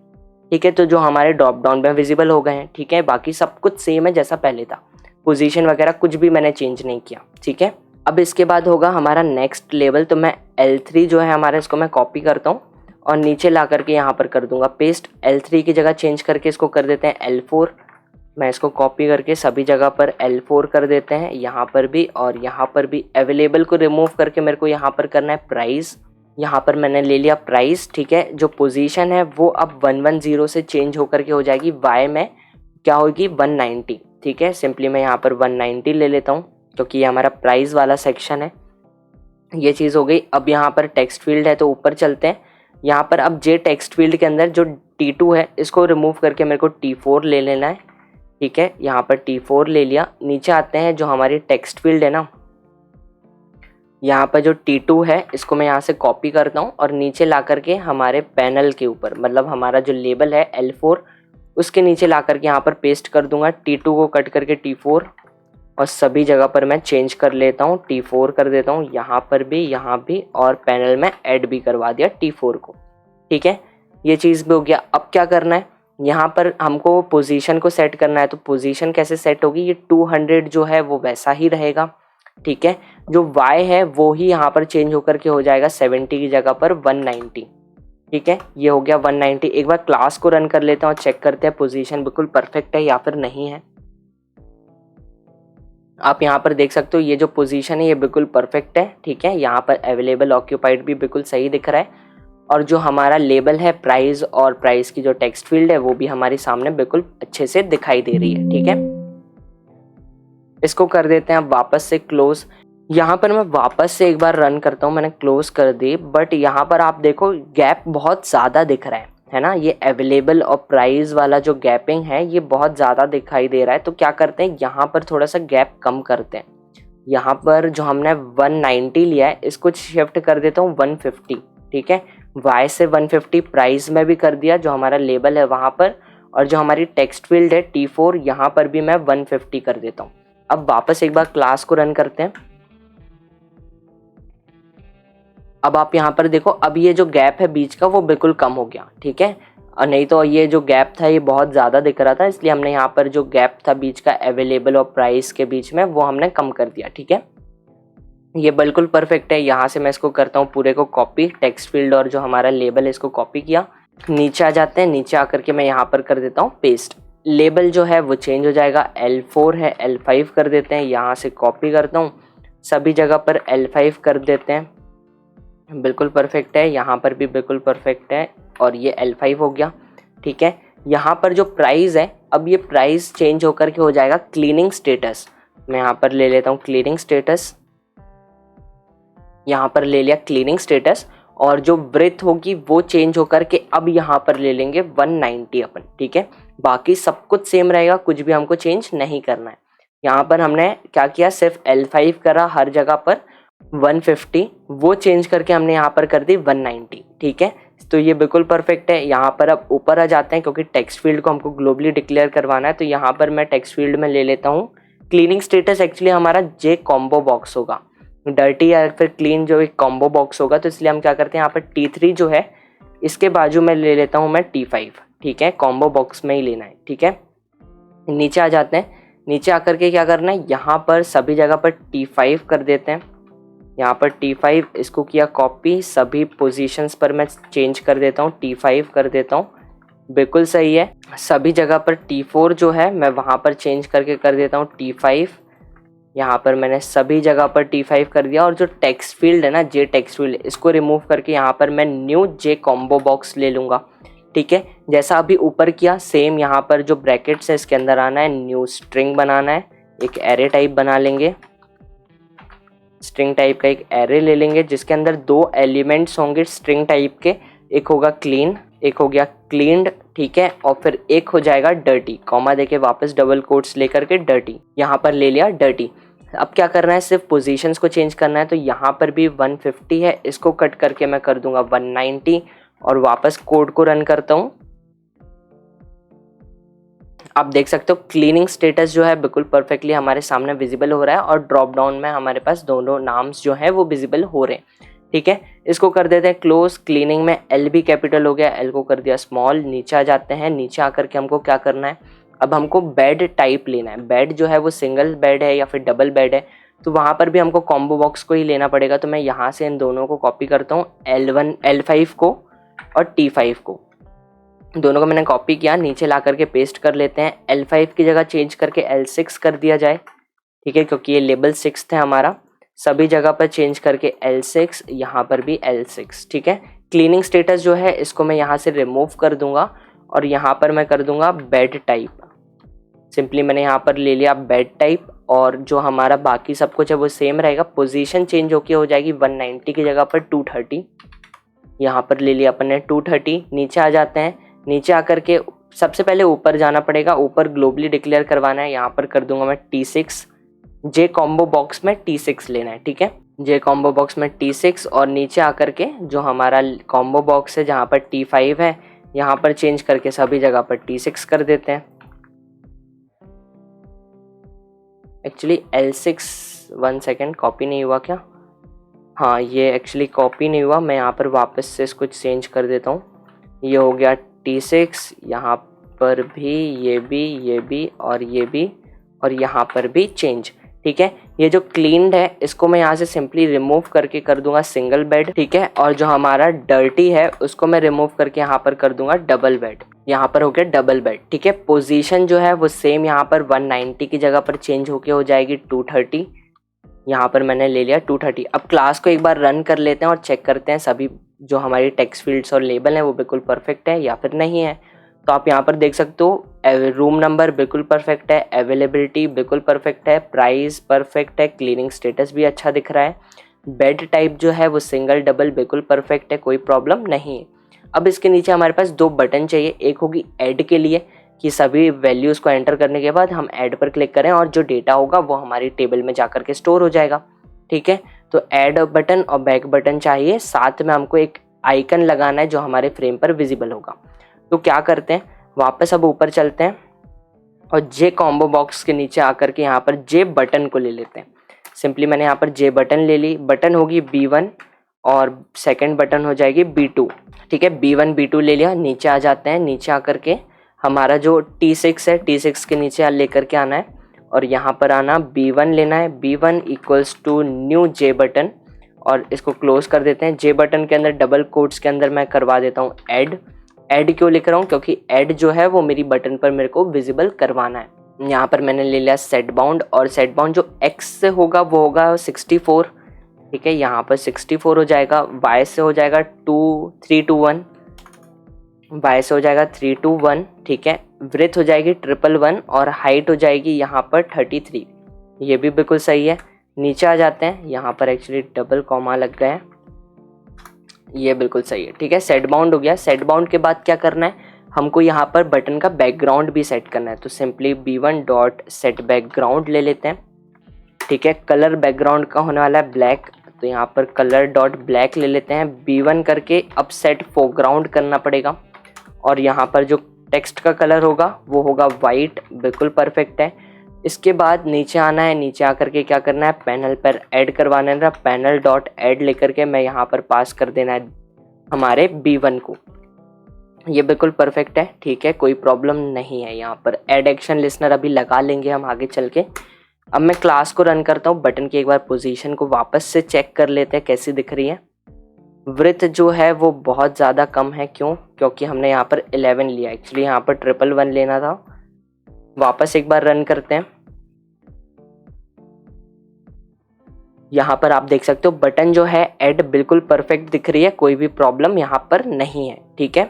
ठीक है, तो जो हमारे ड्रॉप डाउन में विजिबल हो गए हैं। ठीक है, बाकी सब कुछ सेम है जैसा पहले था, पोजीशन वगैरह कुछ भी मैंने चेंज नहीं किया। ठीक है, अब इसके बाद होगा हमारा नेक्स्ट लेवल। तो मैं L3 जो है हमारा, इसको मैं कॉपी करता हूँ और नीचे ला करके यहाँ पर कर दूंगा पेस्ट। L3 की जगह चेंज करके इसको कर देते हैं L4। मैं इसको कॉपी करके सभी जगह पर L4 कर देते हैं, यहाँ पर भी और यहाँ पर भी। अवेलेबल को रिमूव करके मेरे को यहाँ पर करना है प्राइस। यहाँ पर मैंने ले लिया प्राइस। ठीक है, जो पोजीशन है वो अब 110 से चेंज होकर के हो जाएगी, वाई में क्या होगी 190। ठीक है, सिंपली मैं यहाँ पर 190 ले लेता हूँ क्योंकि ये हमारा प्राइस वाला सेक्शन है। ये चीज़ हो गई। अब यहाँ पर टेक्स्ट फील्ड है तो ऊपर चलते हैं। यहाँ पर अब जे टेक्स्ट फील्ड के अंदर जो T2 है इसको रिमूव करके मेरे को T4 ले लेना है। ठीक है, यहाँ पर T4 ले लिया। नीचे आते हैं, जो हमारी टेक्स्ट फील्ड है ना, यहाँ पर जो T2 है इसको मैं यहाँ से कॉपी करता हूँ और नीचे ला करके हमारे पैनल के ऊपर, मतलब हमारा जो लेबल है L4 उसके नीचे ला करके यहाँ पर पेस्ट कर दूंगा। T2 को कट करके T4 और सभी जगह पर मैं चेंज कर लेता हूँ, T4 कर देता हूँ, यहाँ पर भी, यहाँ भी, और पैनल में ऐड भी करवा दिया T4 को। ठीक है, ये चीज़ भी हो गया। अब क्या करना है, यहाँ पर हमको पोजीशन को सेट करना है। तो पोजीशन कैसे सेट होगी, ये 200 जो है वो वैसा ही रहेगा। ठीक है, जो y है वो ही यहाँ पर चेंज होकर के हो जाएगा 70 की जगह पर 190। ठीक है, ये हो गया 190। एक बार क्लास को रन कर लेते हैं और चेक करते हैं पोजीशन बिल्कुल परफेक्ट है या फिर नहीं है। आप यहाँ पर देख सकते हो ये जो पोजीशन है ये बिल्कुल परफेक्ट है। ठीक है, यहाँ पर अवेलेबल ऑक्यूपाइड भी बिल्कुल सही दिख रहा है, और जो हमारा लेबल है प्राइस और प्राइस की जो टेक्स्ट फील्ड है वो भी हमारे सामने बिल्कुल अच्छे से दिखाई दे रही है। ठीक है, इसको कर देते हैं अब वापस से क्लोज। यहाँ पर मैं वापस से एक बार रन करता हूँ, मैंने क्लोज कर दी, बट यहाँ पर आप देखो गैप बहुत ज़्यादा दिख रहा है ना। ये अवेलेबल और प्राइस वाला जो गैपिंग है ये बहुत ज़्यादा दिखाई दे रहा है। तो क्या करते हैं, यहाँ पर थोड़ा सा गैप कम करते हैं। यहाँ पर जो हमने 190 लिया है इसको शिफ्ट कर देता हूँ 150। ठीक है, y से 150 प्राइस में भी कर दिया जो हमारा लेबल है वहाँ पर, और जो हमारी टेक्स्ट फील्ड है T4 यहाँ पर भी मैं 150 कर देता हूँ। अब वापस एक बार क्लास को रन करते हैं। अब आप यहाँ पर देखो, अब ये जो गैप है बीच का वो बिल्कुल कम हो गया, ठीक है। और नहीं तो ये जो गैप था ये बहुत ज़्यादा दिख रहा था, इसलिए हमने यहाँ पर जो गैप था बीच का अवेलेबल और प्राइस के बीच में वो हमने कम कर दिया, ठीक है। ये बिल्कुल परफेक्ट है। यहाँ से मैं इसको करता हूँ पूरे को कॉपी, टेक्स्ट फील्ड और जो हमारा लेबल है इसको कॉपी किया। नीचे आ जाते हैं, नीचे आकर के मैं यहाँ पर कर देता हूँ पेस्ट। लेबल जो है वो चेंज हो जाएगा, L4 है L5 कर देते हैं। यहाँ से कॉपी करता हूँ, सभी जगह पर L5 कर देते हैं। बिल्कुल परफेक्ट है, यहाँ पर भी बिल्कुल परफेक्ट है और ये L5 हो गया, ठीक है। यहाँ पर जो प्राइस है, अब ये प्राइस चेंज होकर के हो जाएगा क्लीनिंग स्टेटस। मैं यहाँ पर ले लेता हूँ क्लीनिंग स्टेटस, यहाँ पर ले लिया क्लीनिंग स्टेटस, और जो ब्रेथ होगी वो चेंज होकर के अब यहाँ पर ले लेंगे 190 अपन, ठीक है। बाकी सब कुछ सेम रहेगा, कुछ भी हमको चेंज नहीं करना है। यहाँ पर हमने क्या किया, सिर्फ L5 करा हर जगह पर 150, वो चेंज करके हमने यहाँ पर कर दी 190, ठीक है। तो ये बिल्कुल परफेक्ट है। यहाँ पर अब ऊपर आ जाते हैं, क्योंकि टेक्स्ट फील्ड को हमको ग्लोबली डिक्लेयर करवाना है, तो यहाँ पर मैं टेक्स्ट फील्ड में ले लेता हूँ क्लीनिंग स्टेटस। एक्चुअली हमारा जे कॉम्बो बॉक्स होगा, डर्टी या फिर क्लीन जो एक कॉम्बो बॉक्स होगा, तो इसलिए हम क्या करते हैं यहाँ पर T3 जो है इसके बाजू में ले लेता हूँ मैं T5, ठीक है। कॉम्बो बॉक्स में ही लेना है, ठीक है। नीचे आ जाते हैं, नीचे आकर के क्या करना है, यहाँ पर सभी जगह पर T5 कर देते हैं। यहाँ पर T5 इसको किया कॉपी, सभी पोजीशंस पर मैं चेंज कर देता हूँ, T5 कर देता हूँ, बिल्कुल सही है। सभी जगह पर T4 जो है मैं वहाँ पर चेंज करके कर देता हूँ T5। यहाँ पर मैंने सभी जगह पर T5 कर दिया, और जो टेक्स्ट फील्ड है ना, जे टेक्स्ट फील्ड, इसको रिमूव करके यहाँ पर मैं न्यू जे कॉम्बो बॉक्स ले लूँगा, ठीक है। जैसा अभी ऊपर किया सेम यहाँ पर जो ब्रैकेट्स है इसके अंदर आना है, न्यू स्ट्रिंग बनाना है, एक एरे टाइप बना लेंगे, स्ट्रिंग टाइप का एक एरे ले लेंगे जिसके अंदर 2 एलिमेंट्स होंगे स्ट्रिंग टाइप के, एक होगा क्लीन, एक हो गया क्लीन्ड, ठीक है। और फिर एक हो जाएगा डर्टी, कॉमा देके वापस डबल कोट्स लेकर के डर्टी, यहाँ पर ले लिया डर्टी। अब क्या करना है, सिर्फ पोजीशंस को चेंज करना है, तो यहाँ पर भी 150 है, इसको कट करके मैं कर दूंगा 190 और वापस कोड को रन करता हूँ। आप देख सकते हो क्लीनिंग स्टेटस जो है बिल्कुल परफेक्टली हमारे सामने विजिबल हो रहा है, और ड्रॉप डाउन में हमारे पास दोनों नाम्स जो है वो विजिबल हो रहे हैं, ठीक है। इसको कर देते हैं क्लोज। क्लीनिंग में L भी कैपिटल हो गया, L को कर दिया स्मॉल। नीचे आ जाते हैं, नीचे आकर के हमको क्या करना है, अब हमको बेड टाइप लेना है। बेड जो है वो सिंगल बेड है या फिर डबल बेड है, तो वहाँ पर भी हमको कॉम्बो बॉक्स को ही लेना पड़ेगा। तो मैं यहाँ से इन दोनों को कॉपी करता हूँ, L5 को और T5 को, दोनों को मैंने कॉपी किया, नीचे ला करके पेस्ट कर लेते हैं। L5 की जगह चेंज करके L6 कर दिया जाए, ठीक है, क्योंकि ये लेबल 6 है हमारा। सभी जगह पर चेंज करके L6, यहाँ पर भी L6, ठीक है। क्लीनिंग स्टेटस जो है इसको मैं यहाँ से रिमूव कर दूंगा, और यहाँ पर मैं कर दूंगा बेड टाइप। सिंपली मैंने यहाँ पर ले लिया बेड टाइप, और जो हमारा बाकी सब कुछ है वो सेम रहेगा। पोजीशन चेंज होके हो जाएगी 190 की जगह पर 230, यहाँ पर ले लिया अपन ने 230। नीचे आ जाते हैं, नीचे आकर के सबसे पहले ऊपर जाना पड़ेगा, ऊपर ग्लोबली डिक्लेयर करवाना है। यहाँ पर कर दूंगा मैं T6, जे कॉम्बो बॉक्स में T6 लेना है, ठीक है, जे कॉम्बो बॉक्स में T6। और नीचे आकर के जो हमारा कॉम्बो बॉक्स है जहाँ पर T5 है, यहाँ पर चेंज करके सभी जगह पर T6 कर देते हैं। एक्चुअली L6, 1 सेकेंड, कॉपी नहीं हुआ क्या? हाँ, ये एक्चुअली कॉपी नहीं हुआ, मैं यहाँ पर वापस से इसको चेंज कर देता हूँ। ये हो गया T6, यहाँ पर भी, ये भी और ये भी, और यहाँ पर भी चेंज, ठीक है। ये जो क्लीन्ड है इसको मैं यहाँ से सिंपली रिमूव करके कर दूंगा सिंगल बेड, ठीक है। और जो हमारा डर्टी है उसको मैं रिमूव करके यहाँ पर कर दूंगा डबल बेड, यहाँ पर हो गया डबल बेड, ठीक है। पोजीशन जो है वो सेम यहाँ पर 190 की जगह पर चेंज होके हो जाएगी 230, यहाँ पर मैंने ले लिया 230। अब क्लास को एक बार रन कर लेते हैं और चेक करते हैं सभी जो हमारी टेक्स्ट फील्ड्स और लेबल हैं वो बिल्कुल परफेक्ट है या फिर नहीं है। तो आप यहाँ पर देख सकते हो, रूम नंबर बिल्कुल परफेक्ट है, अवेलेबिलिटी बिल्कुल परफेक्ट है, प्राइस परफेक्ट है, क्लीनिंग स्टेटस भी अच्छा दिख रहा है, बेड टाइप जो है वो सिंगल डबल बिल्कुल परफेक्ट है, कोई प्रॉब्लम नहीं है। अब इसके नीचे हमारे पास 2 बटन चाहिए, एक होगी ऐड के लिए कि सभी वैल्यूज़ को एंटर करने के बाद हम ऐड पर क्लिक करें और जो डेटा होगा वो हमारी टेबल में जाकर के स्टोर हो जाएगा, ठीक है। तो ऐड बटन और बैक बटन चाहिए, साथ में हमको एक आइकन लगाना है जो हमारे फ्रेम पर विजिबल होगा। तो क्या करते हैं, वापस अब ऊपर चलते हैं और जे कॉम्बो बॉक्स के नीचे आकर के यहाँ पर जे बटन को ले लेते हैं। सिंपली मैंने यहाँ पर जे बटन ले ली, बटन होगी B1 और सेकंड बटन हो जाएगी B2। ठीक है, B1 B2 ले लिया। नीचे आ जाते हैं, नीचे आकर के हमारा जो T6 है, T6 के नीचे लेकर के आना है और यहाँ पर आना B1 लेना है। B1 equals to new J button और इसको क्लोज कर देते हैं। जे बटन के अंदर डबल कोट्स के अंदर मैं करवा देता हूँ ऐड। ऐड क्यों लिख रहा हूँ? क्योंकि ऐड जो है वो मेरी बटन पर मेरे को विजिबल करवाना है। यहाँ पर मैंने ले लिया सेट बाउंड और सेट बाउंड जो X से होगा वो होगा 64। ठीक है, यहाँ पर 64 हो जाएगा। Y से हो जाएगा 321, Y से हो जाएगा 321। ठीक है, ब्रेथ हो जाएगी 111 और हाइट हो जाएगी यहाँ पर 33। ये भी बिल्कुल सही है। नीचे आ जाते हैं, यहाँ पर एक्चुअली डबल कॉमा लग गया है, ये बिल्कुल सही है। ठीक है, सेट बाउंड हो गया। सेट बाउंड के बाद क्या करना है, हमको यहाँ पर बटन का बैकग्राउंड भी सेट करना है। तो simply B1 dot set background ले लेते हैं। ठीक है, कलर बैकग्राउंड का होने वाला है ब्लैक, तो यहाँ पर कलर डॉट ब्लैक ले लेते हैं। B1 करके अब सेट फोरग्राउंड करना पड़ेगा और यहाँ पर जो टेक्स्ट का कलर होगा वो होगा वाइट, बिल्कुल परफेक्ट है। इसके बाद नीचे आना है, नीचे आकर के क्या करना है, पैनल पर ऐड करवाना है। पैनल डॉट ऐड लेकर के मैं यहाँ पर पास कर देना है हमारे B1 को। ये बिल्कुल परफेक्ट है। ठीक है, कोई प्रॉब्लम नहीं है। यहाँ पर ऐड एक्शन लिसनर अभी लगा लेंगे हम आगे चल के। अब मैं क्लास को रन करता हूँ। बटन की एक बार पोजीशन को वापस से चेक कर लेते हैं कैसी दिख रही है। वृत्त जो है वो बहुत ज़्यादा कम है। क्यों? क्योंकि हमने यहाँ पर 11 लिया, एक्चुअली यहाँ पर 111 लेना था। वापस एक बार रन करते हैं। यहाँ पर आप देख सकते हो बटन जो है ऐड बिल्कुल परफेक्ट दिख रही है, कोई भी प्रॉब्लम यहाँ पर नहीं है। ठीक है,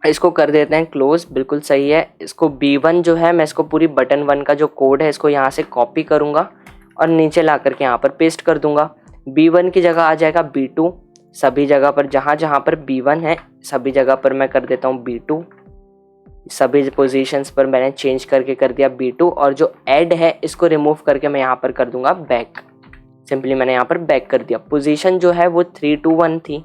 इसको कर देते हैं क्लोज, बिल्कुल सही है। इसको B1 जो है, मैं इसको पूरी बटन 1 का जो कोड है इसको यहाँ से कॉपी करूँगा और नीचे ला करके यहाँ पर पेस्ट कर दूंगा। B1 की जगह आ जाएगा B2। सभी जगह पर जहाँ पर B1 है सभी जगह पर मैं कर देता हूँ B2। सभी पोजीशंस पर मैंने चेंज करके कर दिया B2 और जो ऐड है इसको रिमूव करके मैं यहाँ पर कर दूंगा बैक। सिंपली मैंने यहाँ पर बैक कर दिया। पोजीशन जो है वो 321 थी।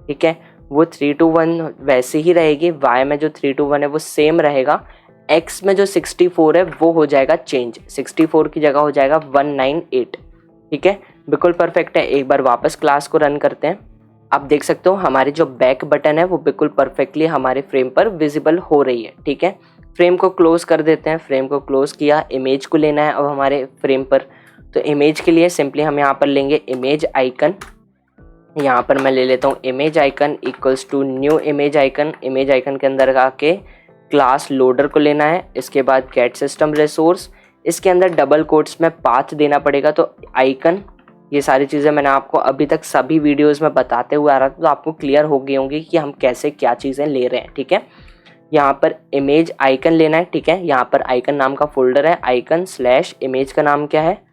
ठीक है, वो 321 वैसे ही रहेगी। Y में जो 321 है वो सेम रहेगा। X में जो 64 है वो हो जाएगा चेंज, 64 की जगह हो जाएगा 198। ठीक है, बिल्कुल परफेक्ट है। एक बार वापस क्लास को रन करते हैं। आप देख सकते हो हमारी जो बैक बटन है वो बिल्कुल परफेक्टली हमारे फ्रेम पर विजिबल हो रही है। ठीक है, फ्रेम को क्लोज कर देते हैं। फ्रेम को क्लोज किया, इमेज को लेना है अब हमारे फ्रेम पर। तो इमेज के लिए सिंपली हम यहाँ पर लेंगे इमेज आइकन। यहाँ पर मैं ले लेता हूँ image icon equals to new image icon. Image icon के अंदर आके क्लास लोडर को लेना है। इसके बाद गेट सिस्टम रिसोर्स, इसके अंदर डबल कोट्स में पाथ देना पड़ेगा। तो आइकन, ये सारी चीज़ें मैंने आपको अभी तक सभी वीडियोस में बताते हुए आ रहा था, तो आपको क्लियर हो गई होंगी कि हम कैसे क्या चीज़ें ले रहे हैं। ठीक है, यहाँ पर इमेज आइकन लेना है। ठीक है, यहाँ पर आइकन नाम का फोल्डर है, आइकन स्लैश इमेज का नाम क्या है,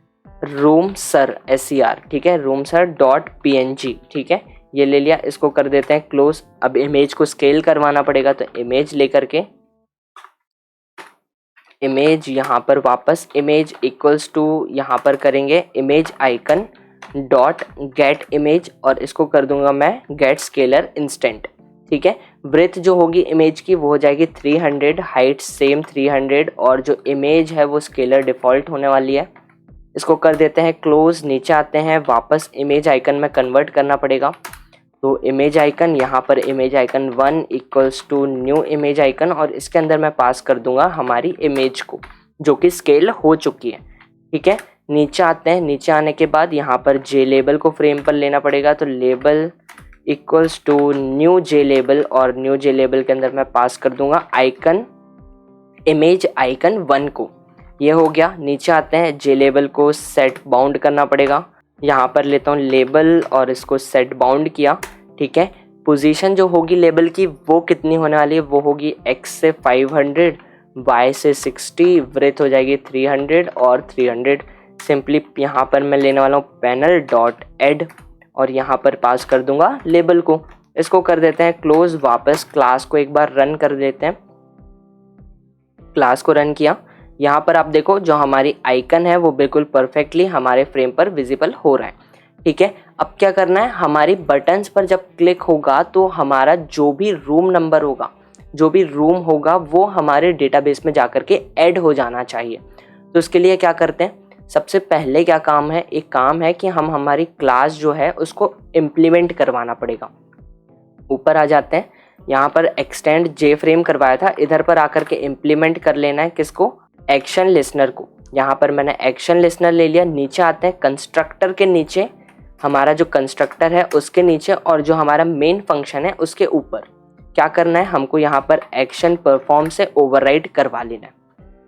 रूमसर SER। ठीक है, रूमसर डॉट PNG। ठीक है, ये ले लिया, इसको कर देते हैं क्लोज। अब इमेज को स्केल करवाना पड़ेगा, तो इमेज लेकर के इमेज यहाँ पर वापस इमेज इक्वल्स टू यहाँ पर करेंगे image icon dot gate image और इसको कर दूंगा मैं गेट स्केलर इंस्टेंट। ठीक है, ब्रेथ जो होगी इमेज की वो हो जाएगी 300, हाइट सेम 300 और जो इमेज है वो स्केलर डिफ़ॉल्ट होने वाली है। इसको कर देते हैं क्लोज। नीचे आते हैं, वापस इमेज आइकन में कन्वर्ट करना पड़ेगा। तो इमेज आइकन, यहाँ पर image icon 1 equals to new image icon और इसके अंदर मैं पास कर दूंगा हमारी इमेज को जो कि स्केल हो चुकी है। ठीक है, नीचे आते हैं। नीचे आने के बाद यहाँ पर जे लेबल को फ्रेम पर लेना पड़ेगा। तो label equals to new J label और न्यू जे लेबल के अंदर मैं पास कर दूंगा आइकन इमेज आइकन 1 को। ये हो गया। नीचे आते हैं, जे लेबल को सेट बाउंड करना पड़ेगा। यहाँ पर लेता हूँ लेबल और इसको सेट बाउंड किया। ठीक है, पोजीशन जो होगी लेबल की वो कितनी होने वाली है, वो होगी X से 500, Y से 60, ब्रेथ हो जाएगी 300 और 300। सिंपली यहाँ पर मैं लेने वाला हूँ पैनल डॉट ऐड और यहाँ पर पास कर दूंगा लेबल को। इसको कर देते हैं क्लोज। वापस क्लास को एक बार रन कर देते हैं। क्लास को रन किया। यहाँ पर आप देखो जो हमारी आइकन है वो बिल्कुल परफेक्टली हमारे फ्रेम पर विजिबल हो रहा है। ठीक है, अब क्या करना है, हमारी बटन्स पर जब क्लिक होगा तो हमारा जो भी रूम नंबर होगा, जो भी रूम होगा वो हमारे डेटाबेस में जाकर के ऐड हो जाना चाहिए। तो इसके लिए क्या करते हैं, सबसे पहले क्या काम है, एक काम है कि हम हमारी क्लास जो है उसको इम्प्लीमेंट करवाना पड़ेगा। ऊपर आ जाते हैं, यहाँ पर एक्सटेंड जे फ्रेम करवाया था, इधर पर आकर के इम्प्लीमेंट कर लेना है किसको, एक्शन लिसनर को। यहाँ पर मैंने एक्शन लिसनर ले लिया। नीचे आते हैं, कंस्ट्रक्टर के नीचे हमारा जो कंस्ट्रक्टर है उसके नीचे और जो हमारा मेन फंक्शन है उसके ऊपर क्या करना है, हमको यहाँ पर एक्शन परफॉर्म से ओवरराइड करवा लेना है।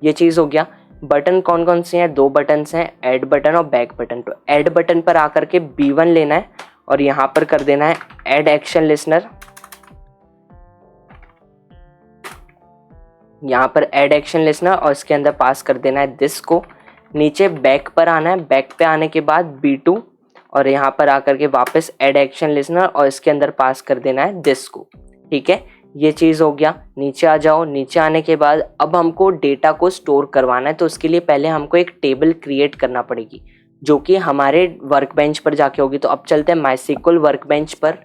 ये चीज़ हो गया। बटन कौन कौन से हैं, 2 बटन्स हैं, ऐड बटन और बैक बटन। तो ऐड बटन पर आकर के B1 लेना है और यहाँ पर कर देना है ऐड एक्शन लिसनर। यहाँ पर ऐड एक्शन लिसनर और इसके अंदर पास कर देना है दिस को। नीचे बैक पर आना है, बैक पे आने के बाद B2 और यहाँ पर आकर के वापस ऐड एक्शन लिसनर और इसके अंदर पास कर देना है दिस को। ठीक है, ये चीज़ हो गया। नीचे आ जाओ। नीचे आने के बाद अब हमको डेटा को स्टोर करवाना है, तो उसके लिए पहले हमको एक टेबल क्रिएट करना पड़ेगी जो कि हमारे वर्क बेंच पर जाके होगी। तो अब चलते हैं MySQL वर्क बेंच पर।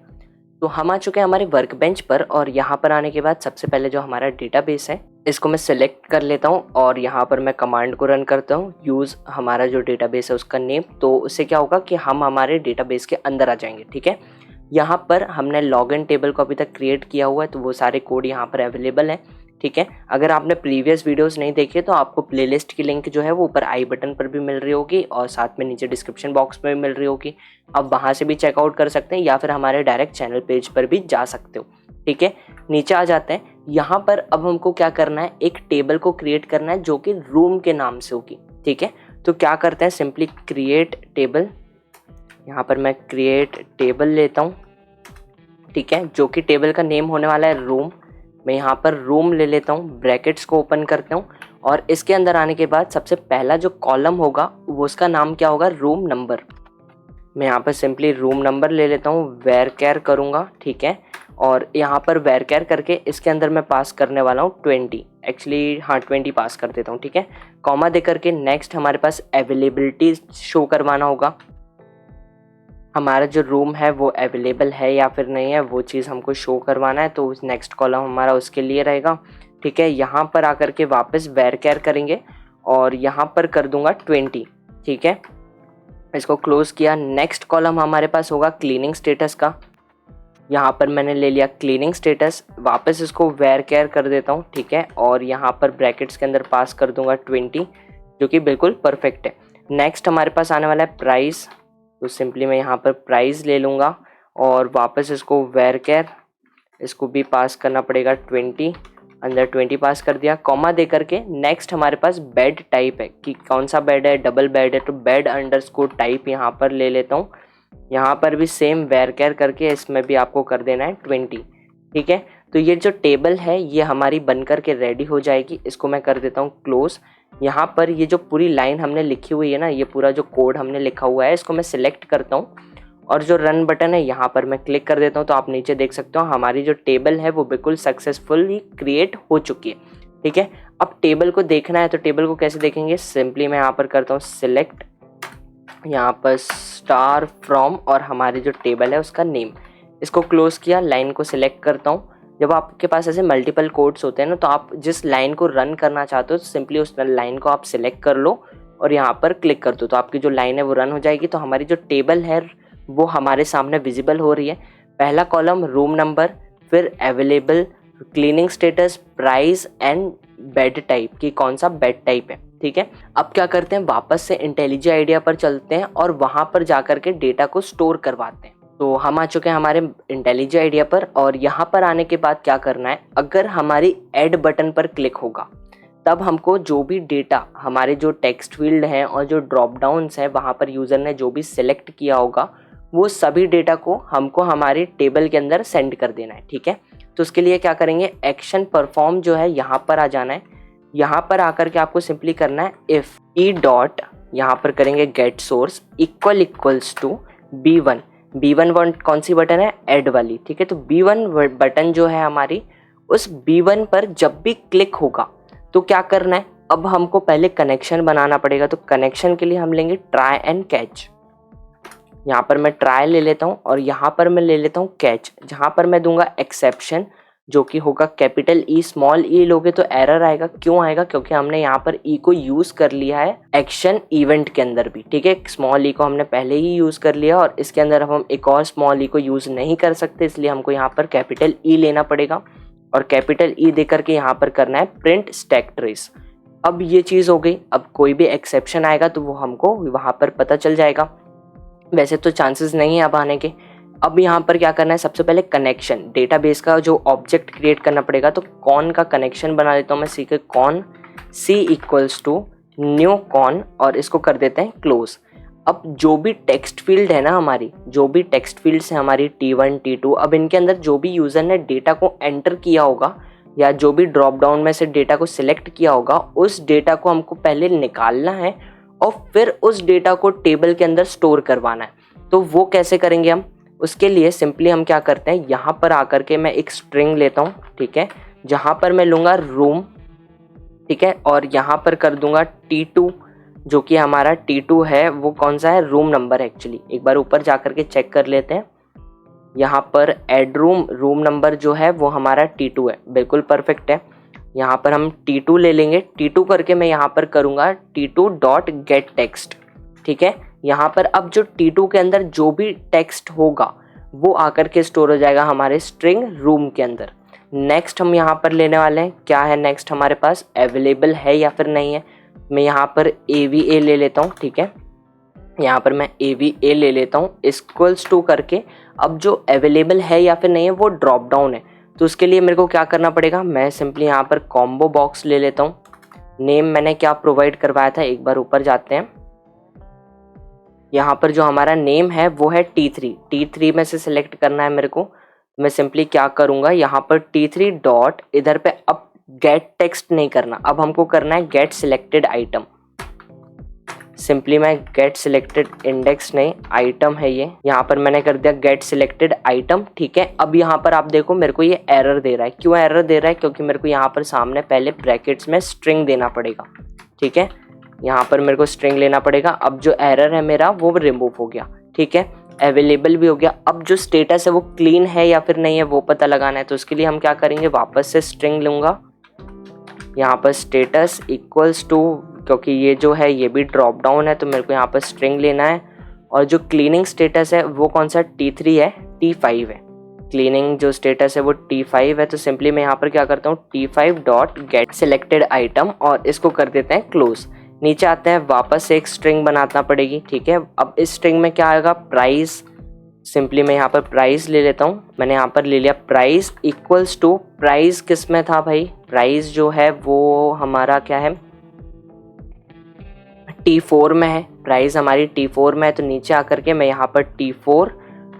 तो हम आ चुके हैं हमारे वर्क बेंच पर और यहाँ पर आने के बाद सबसे पहले जो हमारा डेटाबेस है इसको मैं सिलेक्ट कर लेता हूँ और यहाँ पर मैं कमांड को रन करता हूँ, यूज़ हमारा जो डेटाबेस है उसका नेम। तो उससे क्या होगा कि हम हमारे डेटाबेस के अंदर आ जाएंगे। ठीक है, यहाँ पर हमने लॉगिन टेबल को अभी तक क्रिएट किया हुआ है, तो वो सारे कोड यहाँ पर अवेलेबल है। ठीक है, अगर आपने प्रीवियस वीडियोस नहीं देखे तो आपको प्लेलिस्ट की लिंक जो है वो ऊपर आई बटन पर भी मिल रही होगी और साथ में नीचे डिस्क्रिप्शन बॉक्स में भी मिल रही होगी। आप वहाँ से भी चेकआउट कर सकते हैं या फिर हमारे डायरेक्ट चैनल पेज पर भी जा सकते हो। ठीक है, नीचे आ जाते हैं। यहाँ पर अब हमको क्या करना है, एक टेबल को क्रिएट करना है जो कि रूम के नाम से होगी। ठीक है, तो क्या करते हैं, सिंपली क्रिएट टेबल। यहाँ पर मैं क्रिएट टेबल लेता हूँ। ठीक है, जो कि टेबल का नेम होने वाला है रूम। मैं यहाँ पर रूम ले लेता हूँ, ब्रैकेट्स को ओपन करता हूँ और इसके अंदर आने के बाद सबसे पहला जो कॉलम होगा वो उसका नाम क्या होगा, रूम नंबर। मैं यहाँ पर सिंपली रूम नंबर ले लेता हूँ, वेर केयर करूँगा। ठीक है, और यहाँ पर वेर केयर करके इसके अंदर मैं पास करने वाला हूँ 20, एक्चुअली हाँ 20 पास कर देता हूँ। ठीक है, कॉमा दे करके नेक्स्ट हमारे पास अवेलेबिलिटी शो करवाना होगा, हमारा जो रूम है वो अवेलेबल है या फिर नहीं है वो चीज़ हमको शो करवाना है। तो नेक्स्ट कॉलम हमारा उसके लिए रहेगा। ठीक है, यहाँ पर आकर के वापस वेर केयर करेंगे और यहाँ पर कर दूंगा 20। ठीक है, इसको क्लोज किया। नेक्स्ट कॉलम हमारे पास होगा क्लीनिंग स्टेटस का। यहाँ पर मैंने ले लिया क्लीनिंग स्टेटस, वापस इसको वेर केयर कर देता हूँ। ठीक है, और यहाँ पर ब्रैकेट्स के अंदर पास कर दूंगा 20, जो कि बिल्कुल परफेक्ट है। नेक्स्ट हमारे पास आने वाला है प्राइस, तो सिंपली मैं यहाँ पर प्राइस ले लूँगा और वापस इसको वेर केयर, इसको भी पास करना पड़ेगा 20, अंदर 20 पास कर दिया, कॉमा दे करके। नेक्स्ट हमारे पास बेड टाइप है कि कौन सा बेड है, डबल बेड है, तो बेड अंडरस्कोर टाइप यहाँ पर ले लेता हूँ। यहाँ पर भी सेम वेर केयर करके इसमें भी आपको कर देना है 20। ठीक है, तो ये जो टेबल है ये हमारी बन कर के रेडी हो जाएगी। इसको मैं कर देता हूँ क्लोज। यहाँ पर ये जो पूरी लाइन हमने लिखी हुई है ना, ये पूरा जो कोड हमने लिखा हुआ है इसको मैं सिलेक्ट करता हूँ और जो रन बटन है यहाँ पर मैं क्लिक कर देता हूँ। तो आप नीचे देख सकते हो हमारी जो टेबल है वो बिल्कुल सक्सेसफुली क्रिएट हो चुकी है। ठीक है, अब टेबल को देखना है, तो टेबल को कैसे देखेंगे, सिंपली मैं यहाँ पर करता हूँ सिलेक्ट, यहाँ पर स्टार फ्रॉम और हमारी जो टेबल है उसका नेम, इसको क्लोज किया। लाइन को सिलेक्ट करता हूँ। जब आपके पास ऐसे मल्टीपल कोड्स होते हैं ना, तो आप जिस लाइन को रन करना चाहते हो सिंपली उस लाइन को आप सिलेक्ट कर लो और यहाँ पर क्लिक कर दो, तो आपकी जो लाइन है वो रन हो जाएगी। तो हमारी जो टेबल है वो हमारे सामने विजिबल हो रही है। पहला कॉलम रूम नंबर, फिर available, cleaning status, price and bed type कि कौन सा बेड टाइप है। ठीक है, अब क्या करते हैं, वापस से इंटेलिजी आइडिया पर चलते हैं और वहाँ पर जाकर के डेटा को स्टोर करवाते हैं। तो हम आ चुके हैं हमारे इंटेलिजी आइडिया पर और यहाँ पर आने के बाद क्या करना है, अगर हमारी ऐड बटन पर क्लिक होगा तब हमको जो भी डेटा हमारे जो टेक्स्ट फील्ड हैं और जो ड्रॉप डाउन्स हैं वहाँ पर यूज़र ने जो भी सिलेक्ट किया होगा वो सभी डेटा को हमको हमारे टेबल के अंदर सेंड कर देना है। ठीक है, तो उसके लिए क्या करेंगे, एक्शन परफॉर्म जो है यहाँ पर आ जाना है। यहाँ पर आकर के आपको सिंपली करना है इफ ई डॉट, यहाँ पर करेंगे gate source equals to B1। B1 कौन सी बटन है, ऐड वाली। ठीक है, तो B1 बटन जो है हमारी, उस B1 पर जब भी क्लिक होगा तो क्या करना है, अब हमको पहले कनेक्शन बनाना पड़ेगा। तो कनेक्शन के लिए हम लेंगे ट्राई एंड कैच। यहाँ पर मैं ट्राई ले लेता हूँ और यहाँ पर मैं ले लेता हूँ कैच, जहाँ पर मैं दूंगा एक्सेप्शन। जो कि होगा कैपिटल ई। स्मॉल ई लोगे तो एरर आएगा। क्यों आएगा? क्योंकि हमने यहाँ पर ई को यूज कर लिया है एक्शन इवेंट के अंदर भी, ठीक है। स्मॉल ई को हमने पहले ही यूज कर लिया और इसके अंदर हम एक और स्मॉल ई को यूज नहीं कर सकते, इसलिए हमको यहाँ पर कैपिटल ई लेना पड़ेगा और कैपिटल ई दे करके यहाँ पर करना है प्रिंट स्टैक ट्रेस। अब ये चीज़ हो गई। अब कोई भी एक्सेप्शन आएगा तो वो हमको वहाँ पर पता चल जाएगा। वैसे तो चांसेस नहीं है अब आने के। अब यहाँ पर क्या करना है, सबसे पहले कनेक्शन, डेटाबेस का जो ऑब्जेक्ट क्रिएट करना पड़ेगा। तो कॉन का कनेक्शन बना देता हूँ मैं, सी के con C equals to new con और इसको कर देते हैं क्लोज। अब जो भी टेक्स्ट फील्ड है ना हमारी, जो भी टेक्स्ट फील्ड्स है हमारी T1 T2, अब इनके अंदर जो भी यूज़र ने डेटा को एंटर किया होगा या जो भी ड्रॉप डाउन में से डेटा को सिलेक्ट किया होगा, उस डेटा को हमको पहले निकालना है और फिर उस डेटा को टेबल के अंदर स्टोर करवाना है। तो वो कैसे करेंगे हम? उसके लिए सिंपली हम क्या करते हैं, यहाँ पर आकर के मैं एक स्ट्रिंग लेता हूँ, ठीक है, जहाँ पर मैं लूँगा रूम, ठीक है, और यहाँ पर कर दूंगा T2, जो कि हमारा T2 है वो कौन सा है, रूम नंबर एक्चुअली। एक बार ऊपर जा कर के चेक कर लेते हैं। यहाँ पर एड रूम नंबर जो है वो हमारा T2 है, बिल्कुल परफेक्ट है। यहाँ पर हम T2 ले लेंगे। T2 करके मैं यहाँ पर करूँगा T2 डॉट गेट टेक्स्ट, ठीक है। यहाँ पर अब जो T2 के अंदर जो भी टेक्स्ट होगा वो आकर के स्टोर हो जाएगा हमारे स्ट्रिंग रूम के अंदर। नेक्स्ट हम यहाँ पर लेने वाले हैं, क्या है नेक्स्ट हमारे पास, अवेलेबल है या फिर नहीं है। मैं यहाँ पर AVA ले लेता हूँ, ठीक है, यहाँ पर मैं AVA ले लेता हूँ इक्वल्स टू करके। अब जो अवेलेबल है या फिर नहीं है वो ड्रॉप डाउन है, तो उसके लिए मेरे को क्या करना पड़ेगा, मैं सिंपली यहाँ पर कॉम्बो बॉक्स ले लेता हूँ। नेम मैंने क्या प्रोवाइड करवाया था, एक बार ऊपर जाते हैं। यहाँ पर जो हमारा नेम है वो है T3 में से सिलेक्ट करना है मेरे को। मैं सिंपली क्या करूँगा, यहाँ पर T3 डॉट, इधर पे अब गेट टेक्स्ट नहीं करना, अब हमको करना है गेट सिलेक्टेड आइटम। सिंपली मैं गेट सिलेक्टेड इंडेक्स नहीं, आइटम है ये, यहाँ पर मैंने कर दिया गेट सिलेक्टेड आइटम, ठीक है। अब यहाँ पर आप देखो मेरे को ये एरर दे रहा है। क्यों एरर दे रहा है? क्योंकि मेरे को यहाँ पर सामने पहले ब्रैकेट्स में स्ट्रिंग देना पड़ेगा, ठीक है, यहाँ पर मेरे को स्ट्रिंग लेना पड़ेगा। अब जो एरर है मेरा वो रिमूव हो गया, ठीक है, अवेलेबल भी हो गया। अब जो स्टेटस है वो क्लीन है या फिर नहीं है वो पता लगाना है, तो उसके लिए हम क्या करेंगे, वापस से स्ट्रिंग लूँगा, यहाँ पर स्टेटस इक्वल्स टू, क्योंकि ये जो है ये भी ड्रॉप डाउन है तो मेरे को यहाँ पर स्ट्रिंग लेना है। और जो क्लीनिंग स्टेटस है वो कौन सा, T3 है, T5 है। क्लीनिंग जो स्टेटस है वो T5 है, तो सिंपली मैं यहाँ पर क्या करता हूँ, T5 dot get selected item और इसको कर देते हैं क्लोज। नीचे आते हैं, वापस से एक स्ट्रिंग बनाना पड़ेगी, ठीक है। अब इस स्ट्रिंग में क्या आएगा, प्राइस। सिंपली मैं यहाँ पर प्राइस ले लेता हूँ। मैंने यहाँ पर ले लिया प्राइस इक्वल्स टू, प्राइस किस में था भाई, प्राइस जो है वो हमारा क्या है, T4 में है। प्राइस हमारी T4 में है, तो नीचे आकर के मैं यहाँ पर T4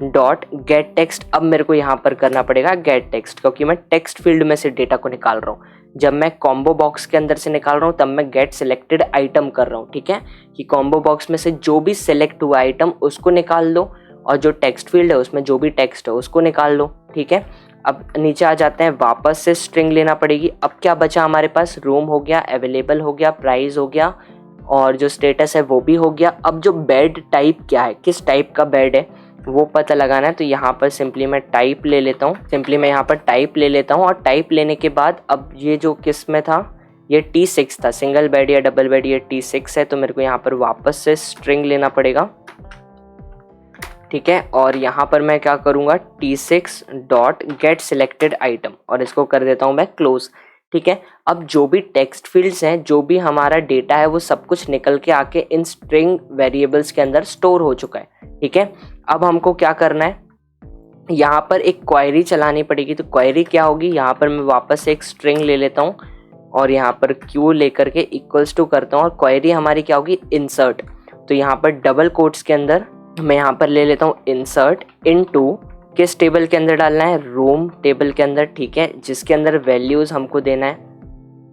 डॉट गेट टेक्स्ट, अब मेरे को यहाँ पर करना पड़ेगा गेट टेक्स्ट, क्योंकि मैं टेक्स्ट फील्ड में से डेटा को निकाल रहा हूँ। जब मैं कॉम्बो बॉक्स के अंदर से निकाल रहा हूँ तब मैं गेट सिलेक्टेड आइटम कर रहा हूँ, ठीक है, कि कॉम्बो बॉक्स में से जो भी सिलेक्ट हुआ आइटम उसको निकाल लो और जो टेक्स्ट फील्ड है उसमें जो भी टेक्स्ट है उसको निकाल लो, ठीक है। अब नीचे आ जाते हैं, वापस से स्ट्रिंग लेना पड़ेगी। अब क्या बचा हमारे पास, रूम हो गया, अवेलेबल हो गया, प्राइस हो गया और जो स्टेटस है वो भी हो गया। अब जो बेड टाइप क्या है, किस टाइप का बेड है वो पता लगाना है, तो यहाँ पर सिंपली मैं टाइप ले लेता हूँ। सिंपली मैं यहाँ पर टाइप ले लेता हूँ और टाइप लेने के बाद अब ये जो किस में था, ये T6 था, सिंगल बेड या डबल बेड, ये T6 है, तो मेरे को यहाँ पर वापस से स्ट्रिंग लेना पड़ेगा, ठीक है। और यहाँ पर मैं क्या करूँगा, T6 dot get selected item और इसको कर देता हूँ मैं क्लोज, ठीक है। अब जो भी टेक्स्ट फील्ड्स हैं, जो भी हमारा डेटा है वो सब कुछ निकल के आके इन स्ट्रिंग वेरिएबल्स के अंदर स्टोर हो चुका है, ठीक है। अब हमको क्या करना है, यहाँ पर एक क्वेरी चलानी पड़ेगी। तो क्वेरी क्या होगी, यहाँ पर मैं वापस से एक स्ट्रिंग ले लेता हूँ और यहाँ पर क्यू लेकर के इक्वल्स टू करता हूँ और क्वेरी हमारी क्या होगी, इंसर्ट। तो यहाँ पर डबल कोट्स के अंदर मैं यहाँ पर ले लेता हूँ इंसर्ट इनटू, किस टेबल के अंदर डालना है, रूम टेबल के अंदर, ठीक है, जिसके अंदर वैल्यूज़ हमको देना है।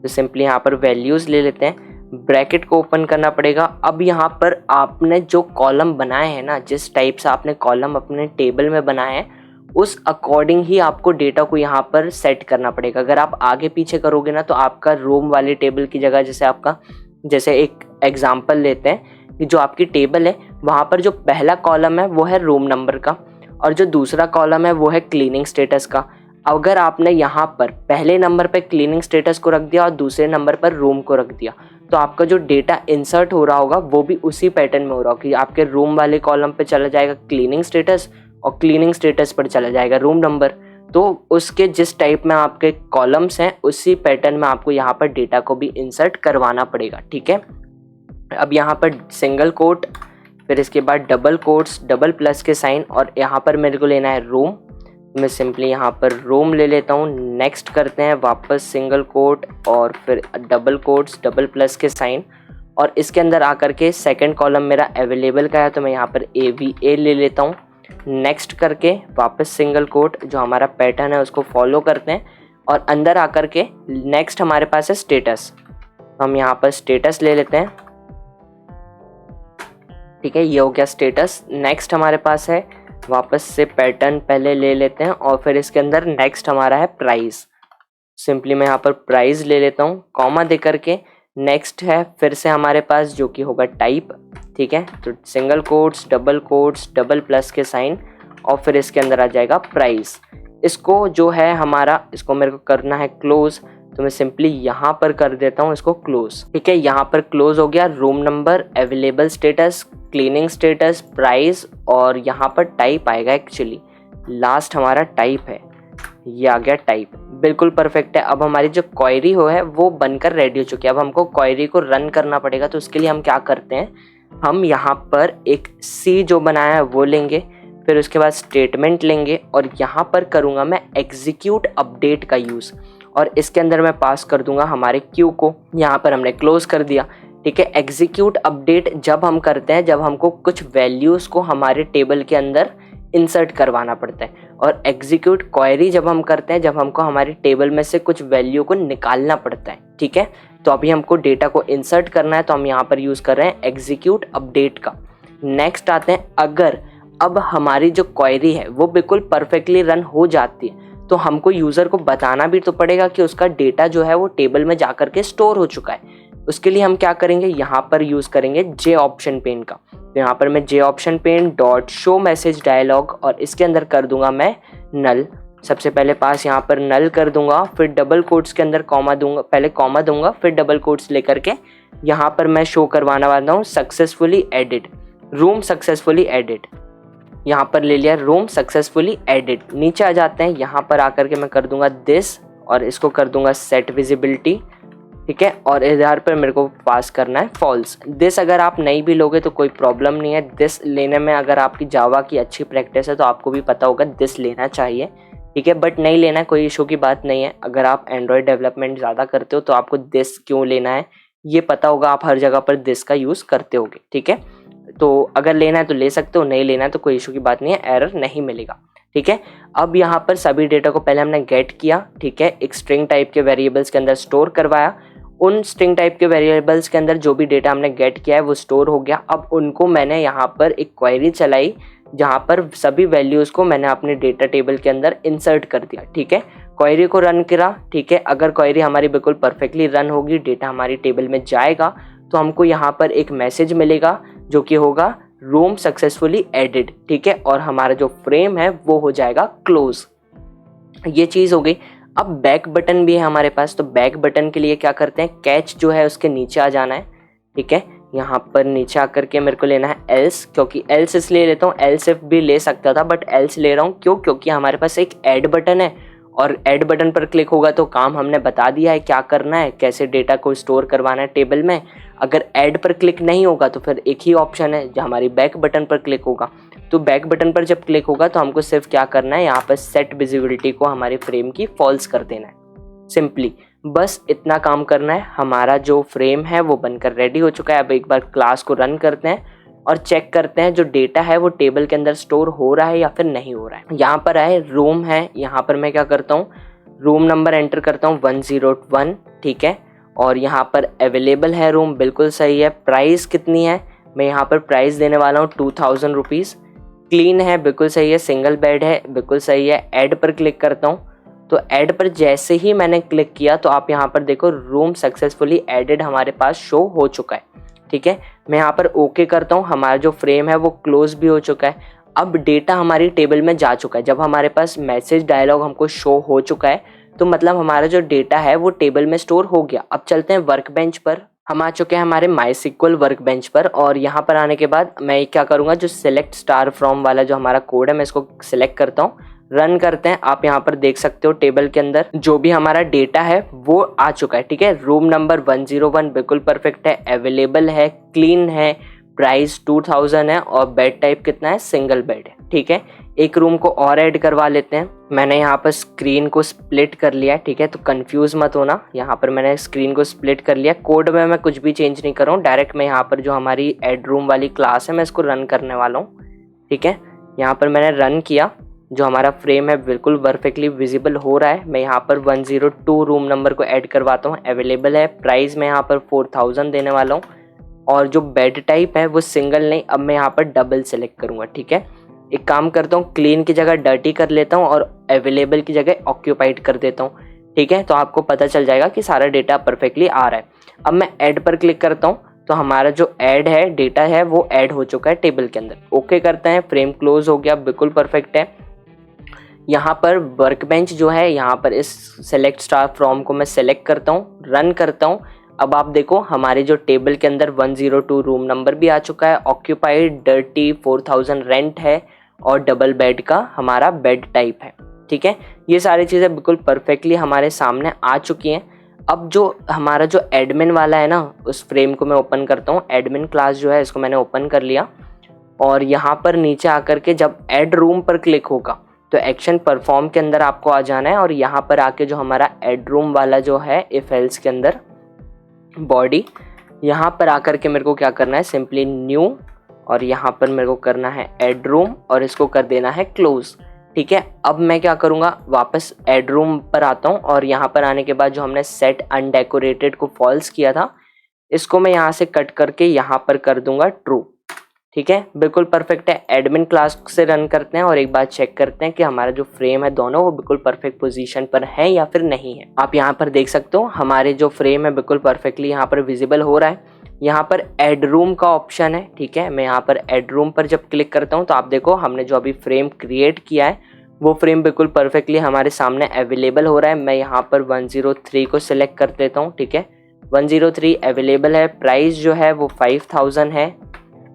तो सिंपली यहाँ पर वैल्यूज़ ले लेते हैं, ब्रैकेट को ओपन करना पड़ेगा। अब यहाँ पर आपने जो कॉलम बनाए हैं ना, जिस टाइप से आपने कॉलम अपने टेबल में बनाए हैं उस अकॉर्डिंग ही आपको डेटा को यहाँ पर सेट करना पड़ेगा। अगर आप आगे पीछे करोगे ना तो आपका रूम वाली टेबल की जगह, जैसे एक एग्जाम्पल लेते हैं कि जो आपकी टेबल है वहाँ पर जो पहला कॉलम है वो है रूम नंबर का और जो दूसरा कॉलम है वो है क्लीनिंग स्टेटस का। अगर आपने यहाँ पर पहले नंबर पर क्लीनिंग स्टेटस को रख दिया और दूसरे नंबर पर रूम को रख दिया, तो आपका जो डेटा इंसर्ट हो रहा होगा वो भी उसी पैटर्न में हो रहा होगा कि आपके रूम वाले कॉलम पे चला जाएगा क्लीनिंग स्टेटस और क्लीनिंग स्टेटस पर चला जाएगा रूम नंबर। तो उसके जिस टाइप में आपके कॉलम्स हैं उसी पैटर्न में आपको यहाँ पर डेटा को भी इंसर्ट करवाना पड़ेगा। ठीक है, अब यहाँ पर सिंगल कोट, फिर इसके बाद डबल कोट्स, डबल प्लस के साइन, और यहाँ पर मेरे को लेना है रूम। मैं सिंपली यहाँ पर रूम ले लेता हूँ। नेक्स्ट करते हैं, वापस सिंगल कोट और फिर डबल कोट्स, डबल प्लस के साइन, और इसके अंदर आकर के सेकंड कॉलम मेरा अवेलेबल का है तो मैं यहाँ पर AVA ले लेता हूँ। नेक्स्ट करके वापस सिंगल कोट, जो हमारा पैटर्न है उसको फॉलो करते हैं, और अंदर आकर के नेक्स्ट हमारे पास है स्टेटस। हम यहाँ पर स्टेटस ले लेते हैं। ठीक है, ये हो गया स्टेटस। नेक्स्ट हमारे पास है, वापस से पैटर्न पहले ले लेते हैं और फिर इसके अंदर नेक्स्ट हमारा है प्राइस। सिंपली मैं यहाँ पर प्राइस ले लेता हूँ, कॉमा दे करके। नेक्स्ट है फिर से हमारे पास जो कि होगा टाइप। ठीक है, तो सिंगल कोट्स, डबल प्लस के साइन, और फिर इसके अंदर आ जाएगा प्राइस। इसको जो है हमारा, इसको मेरे को करना है क्लोज, तो मैं सिंपली यहाँ पर कर देता हूँ इसको क्लोज। ठीक है, यहाँ पर क्लोज हो गया। Room number, available status, cleaning status, price, और यहाँ पर टाइप आएगा। एक्चुअली लास्ट हमारा टाइप है, ये आ गया टाइप, बिल्कुल परफेक्ट है। अब हमारी जो क्वेरी है वो बनकर रेडी हो चुकी है। अब हमको क्वेरी को रन करना पड़ेगा, तो उसके लिए हम क्या करते हैं, हम यहाँ पर एक C जो बनाया है वो लेंगे, फिर उसके बाद स्टेटमेंट लेंगे, और यहाँ पर करूँगा मैं एग्जीक्यूट अपडेट का यूज़, और इसके अंदर मैं पास कर दूंगा हमारे क्यू को। यहाँ पर हमने क्लोज कर दिया। ठीक है, एग्जीक्यूट अपडेट जब हम करते हैं जब हमको कुछ वैल्यूज़ को हमारे टेबल के अंदर इंसर्ट करवाना पड़ता है, और एग्जीक्यूट क्वेरी जब हम करते हैं जब हमको हमारे टेबल में से कुछ वैल्यू को निकालना पड़ता है। ठीक है, तो अभी हमको डेटा को इंसर्ट करना है, तो हम यहाँ पर यूज़ कर रहे हैं एग्जीक्यूट अपडेट का। नेक्स्ट आते हैं, अगर अब हमारी जो क्वेरी है वो बिल्कुल परफेक्टली रन हो जाती है, तो हमको यूज़र को बताना भी तो पड़ेगा कि उसका डेटा जो है वो टेबल में जा कर के स्टोर हो चुका है। उसके लिए हम क्या करेंगे, यहाँ पर यूज़ करेंगे जे ऑप्शन पेन का। तो यहाँ पर मैं J option pane dot show message dialog, और इसके अंदर कर दूंगा मैं नल। सबसे पहले पास यहाँ पर नल कर दूंगा, फिर डबल कोट्स के अंदर कॉमा दूंगा, पहले कॉमा दूंगा फिर डबल कोट्स लेकर के यहाँ पर मैं शो करवाना वाला हूँ successfully added, room successfully added. यहाँ पर ले लिया रूम सक्सेसफुली एडिड। नीचे आ जाते हैं, यहाँ पर आकर के मैं कर दूंगा दिस, और इसको कर दूंगा सेट विजिबिलिटी। ठीक है, और इधर पर मेरे को पास करना है फॉल्स। दिस अगर आप नहीं भी लोगे तो कोई प्रॉब्लम नहीं है। दिस लेने में अगर आपकी जावा की अच्छी प्रैक्टिस है तो आपको भी पता होगा दिस लेना चाहिए। ठीक है, बट नहीं लेना कोई इशू की बात नहीं है। अगर आप एंड्रॉयड डेवलपमेंट ज़्यादा करते हो तो आपको दिस क्यों लेना है ये पता होगा, आप हर जगह पर दिस का यूज़ करते होगे। ठीक है, तो अगर लेना है तो ले सकते हो, नहीं लेना है तो कोई इशू की बात नहीं है, एरर नहीं मिलेगा। ठीक है, अब यहाँ पर सभी डेटा को पहले हमने गेट किया। ठीक है, एक स्ट्रिंग टाइप के वेरिएबल्स के अंदर स्टोर करवाया। उन स्ट्रिंग टाइप के वेरिएबल्स के अंदर जो भी डेटा हमने गेट किया है वो स्टोर हो गया। अब उनको मैंने यहाँ पर एक क्वेरी चलाई जहाँ पर सभी वैल्यूज़ को मैंने अपने डेटा टेबल के अंदर इंसर्ट कर दिया। ठीक है, क्वेरी को रन करा। ठीक है, अगर क्वेरी हमारी बिल्कुल परफेक्टली रन होगी, डेटा हमारी टेबल में जाएगा, तो हमको यहाँ पर एक मैसेज मिलेगा जो कि होगा रूम सक्सेसफुली एडिड। ठीक है, और हमारा जो फ्रेम है वो हो जाएगा क्लोज। ये चीज़ हो गई। अब बैक बटन भी है हमारे पास, तो बैक बटन के लिए क्या करते हैं, कैच जो है उसके नीचे आ जाना है। ठीक है, यहाँ पर नीचे आकर के मेरे को लेना है एल्स, क्योंकि एल्स इसलिए लेता हूँ, एल्स इफ भी ले सकता था बट एल्स ले रहा हूँ क्यों, क्योंकि हमारे पास एक ऐड बटन है, और ऐड बटन पर क्लिक होगा तो काम हमने बता दिया है क्या करना है, कैसे डेटा को स्टोर करवाना है टेबल में। अगर ऐड पर क्लिक नहीं होगा तो फिर एक ही ऑप्शन है जो हमारी बैक बटन पर क्लिक होगा। तो बैक बटन पर जब क्लिक होगा तो हमको सिर्फ क्या करना है, यहाँ पर सेट विजिबिलिटी को हमारे फ्रेम की फॉल्स कर देना है। सिंपली बस इतना काम करना है। हमारा जो फ्रेम है वो बनकर रेडी हो चुका है। अब एक बार क्लास को रन करते हैं और चेक करते हैं जो डेटा है वो टेबल के अंदर स्टोर हो रहा है या फिर नहीं हो रहा है। यहाँ पर आए रूम है, यहाँ पर मैं क्या करता हूँ, रूम नंबर एंटर करता हूँ 101। ठीक है, और यहाँ पर अवेलेबल है रूम, बिल्कुल सही है। प्राइस कितनी है, मैं यहाँ पर प्राइस देने वाला हूँ 2000 रुपीज़। क्लीन है, बिल्कुल सही है। सिंगल बेड है, बिल्कुल सही है। ऐड पर क्लिक करता हूँ, तो ऐड पर जैसे ही मैंने क्लिक किया तो आप यहाँ पर देखो रूम सक्सेसफुली एडेड हमारे पास शो हो चुका है। ठीक है, मैं यहाँ पर ओके करता हूँ, हमारा जो फ्रेम है वो क्लोज भी हो चुका है। अब डेटा हमारी टेबल में जा चुका है। जब हमारे पास मैसेज डायलॉग हमको शो हो चुका है तो मतलब हमारा जो डेटा है वो टेबल में स्टोर हो गया। अब चलते हैं वर्क बेंच पर। हम आ चुके हैं हमारे MySQL वर्क बेंच पर और यहाँ पर आने के बाद मैं क्या करूँगा, जो सिलेक्ट स्टार फ्रॉम वाला जो हमारा कोड है मैं इसको सिलेक्ट करता हूँ, रन करते हैं। आप यहाँ पर देख सकते हो टेबल के अंदर जो भी हमारा डेटा है वो आ चुका है। ठीक है, रूम नंबर 101 बिल्कुल परफेक्ट है, अवेलेबल है, क्लीन है, प्राइस 2000 है और बेड टाइप कितना है, सिंगल बेड है। ठीक है, एक रूम को और ऐड करवा लेते हैं। मैंने यहाँ पर स्क्रीन को स्प्लिट कर लिया है। ठीक है, तो कंफ्यूज मत होना, यहाँ पर मैंने स्क्रीन को स्प्लिट कर लिया। कोड में मैं कुछ भी चेंज नहीं कर रहा हूँ, डायरेक्ट मैं यहाँ पर जो हमारी एड रूम वाली क्लास है मैं इसको रन करने वाला हूँ। ठीक है, यहाँ पर मैंने रन किया, जो हमारा फ्रेम है बिल्कुल परफेक्टली विजिबल हो रहा है। मैं यहाँ पर 102 रूम नंबर को ऐड करवाता हूँ, अवेलेबल है, प्राइस मैं यहाँ पर 4000 देने वाला हूँ और जो बेड टाइप है वो सिंगल नहीं, अब मैं यहाँ पर डबल सेलेक्ट करूँगा। ठीक है, एक काम करता हूँ, क्लीन की जगह डर्टी कर लेता हूँ और अवेलेबल की जगह ऑक्यूपाइड कर देता हूँ। ठीक है, तो आपको पता चल जाएगा कि सारा डेटा परफेक्टली आ रहा है। अब मैं ऐड पर क्लिक करता हूँ तो हमारा जो ऐड है, डेटा है वो ऐड हो चुका है टेबल के अंदर। ओके करते हैं, फ्रेम क्लोज हो गया, बिल्कुल परफेक्ट है। यहाँ पर वर्क बेंच जो है, यहाँ पर इस सेलेक्ट स्टार फ्रॉम को मैं सेलेक्ट करता हूँ, रन करता हूँ। अब आप देखो हमारे जो टेबल के अंदर 102 रूम नंबर भी आ चुका है, ऑक्यूपाइड, डर्टी, 4000 रेंट है और डबल बेड का हमारा बेड टाइप है। ठीक है, ये सारी चीज़ें बिल्कुल परफेक्टली हमारे सामने आ चुकी हैं। अब जो हमारा जो एडमिन वाला है ना, उस फ्रेम को मैं ओपन करता हूँ। एडमिन क्लास जो है इसको मैंने ओपन कर लिया और यहाँ पर नीचे आकर के जब एड रूम पर क्लिक होगा तो एक्शन परफॉर्म के अंदर आपको आ जाना है और यहाँ पर आके जो हमारा एड रूम वाला जो है इफ एल्स के अंदर बॉडी, यहाँ पर आकर के मेरे को क्या करना है, सिंपली न्यू और यहाँ पर मेरे को करना है एड रूम और इसको कर देना है क्लोज। ठीक है, अब मैं क्या करूँगा, वापस एड रूम पर आता हूँ और यहाँ पर आने के बाद जो हमने सेट अनडेकोरेटेड को फॉल्स किया था इसको मैं यहाँ से कट करके यहाँ पर कर दूंगा ट्रू। ठीक है, बिल्कुल परफेक्ट है। एडमिन क्लास से रन करते हैं और एक बार चेक करते हैं कि हमारा जो फ्रेम है दोनों वो बिल्कुल परफेक्ट पोजीशन पर है या फिर नहीं है। आप यहाँ पर देख सकते हो हमारे जो फ्रेम है बिल्कुल परफेक्टली यहाँ पर विजिबल हो रहा है। यहाँ पर एड रूम का ऑप्शन है। ठीक है, मैं यहाँ पर एड रूम पर जब क्लिक करता हूँ तो आप देखो हमने जो अभी फ्रेम क्रिएट किया है वो फ्रेम बिल्कुल परफेक्टली हमारे सामने अवेलेबल हो रहा है। मैं यहाँ पर 103 को सिलेक्ट कर देता हूँ। ठीक है, 103 अवेलेबल है, प्राइस जो है वो 5000 है।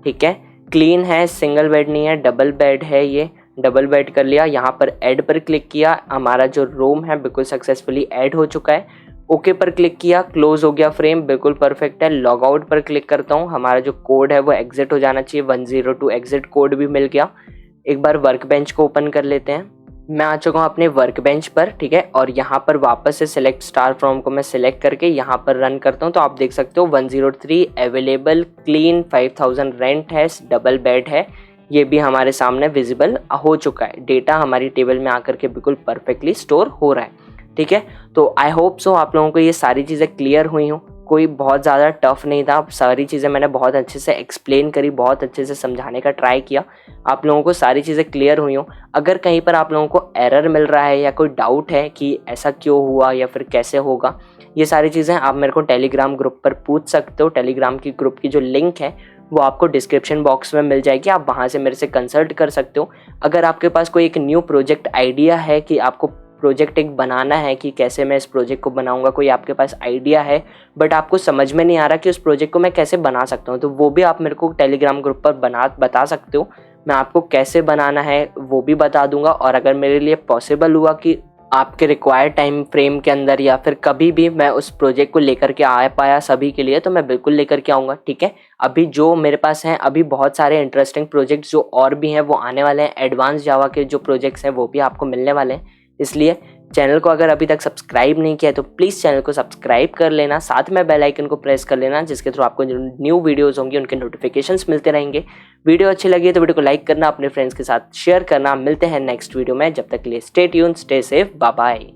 ठीक है, क्लीन है, सिंगल बेड नहीं है, डबल बेड है, ये डबल बेड कर लिया। यहाँ पर ऐड पर क्लिक किया, हमारा जो रूम है बिल्कुल सक्सेसफुली ऐड हो चुका है। ओके पर क्लिक किया, क्लोज हो गया फ्रेम, बिल्कुल परफेक्ट है। लॉग आउट पर क्लिक करता हूँ, हमारा जो कोड है वो एग्जिट हो जाना चाहिए, 102 एग्जिट कोड भी मिल गया। एक बार वर्क बेंच को ओपन कर लेते हैं। मैं आ चुका हूँ अपने वर्क बेंच पर। ठीक है, और यहाँ पर वापस से सिलेक्ट स्टार फ्रॉम को मैं सिलेक्ट करके यहाँ पर रन करता हूँ तो आप देख सकते हो 103 अवेलेबल, क्लीन, 5000 रेंट है, डबल बेड है, ये भी हमारे सामने विजिबल हो चुका है। डेटा हमारी टेबल में आकर के बिल्कुल परफेक्टली स्टोर हो रहा है। ठीक है, तो आई होप सो आप लोगों को ये सारी चीज़ें क्लियर हुई हों। कोई बहुत ज़्यादा टफ नहीं था, सारी चीज़ें मैंने बहुत अच्छे से एक्सप्लेन करी, बहुत अच्छे से समझाने का ट्राई किया, आप लोगों को सारी चीज़ें क्लियर हुई हों। अगर कहीं पर आप लोगों को एरर मिल रहा है या कोई डाउट है कि ऐसा क्यों हुआ या फिर कैसे होगा, ये सारी चीज़ें आप मेरे को टेलीग्राम ग्रुप पर पूछ सकते हो। टेलीग्राम की ग्रुप की जो लिंक है वो आपको डिस्क्रिप्शन बॉक्स में मिल जाएगी, आप वहाँ से मेरे से कंसल्ट कर सकते हो। अगर आपके पास कोई एक न्यू प्रोजेक्ट आइडिया है कि आपको प्रोजेक्ट एक बनाना है कि कैसे मैं इस प्रोजेक्ट को बनाऊंगा, कोई आपके पास आइडिया है बट आपको समझ में नहीं आ रहा कि उस प्रोजेक्ट को मैं कैसे बना सकता हूँ, तो वो भी आप मेरे को टेलीग्राम ग्रुप पर बता सकते हो। मैं आपको कैसे बनाना है वो भी बता दूंगा और अगर मेरे लिए पॉसिबल हुआ कि आपके रिक्वायर्ड टाइम फ्रेम के अंदर या फिर कभी भी मैं उस प्रोजेक्ट को लेकर के आ पाया सभी के लिए, तो मैं बिल्कुल लेकर के आऊँगा। ठीक है, अभी जो मेरे पास हैं, अभी बहुत सारे इंटरेस्टिंग प्रोजेक्ट्स जो और भी हैं वो आने वाले हैं। एडवांस जावा के जो प्रोजेक्ट्स हैं वो भी आपको मिलने वाले हैं, इसलिए चैनल को अगर अभी तक सब्सक्राइब नहीं किया है तो प्लीज़ चैनल को सब्सक्राइब कर लेना, साथ में बेल आइकन को प्रेस कर लेना, जिसके थ्रू आपको जो न्यू वीडियोस होंगे उनके नोटिफिकेशंस मिलते रहेंगे। वीडियो अच्छी लगी है तो वीडियो को लाइक करना, अपने फ्रेंड्स के साथ शेयर करना। मिलते हैं नेक्स्ट वीडियो में, जब तक के लिए stay tuned, stay safe, bye bye.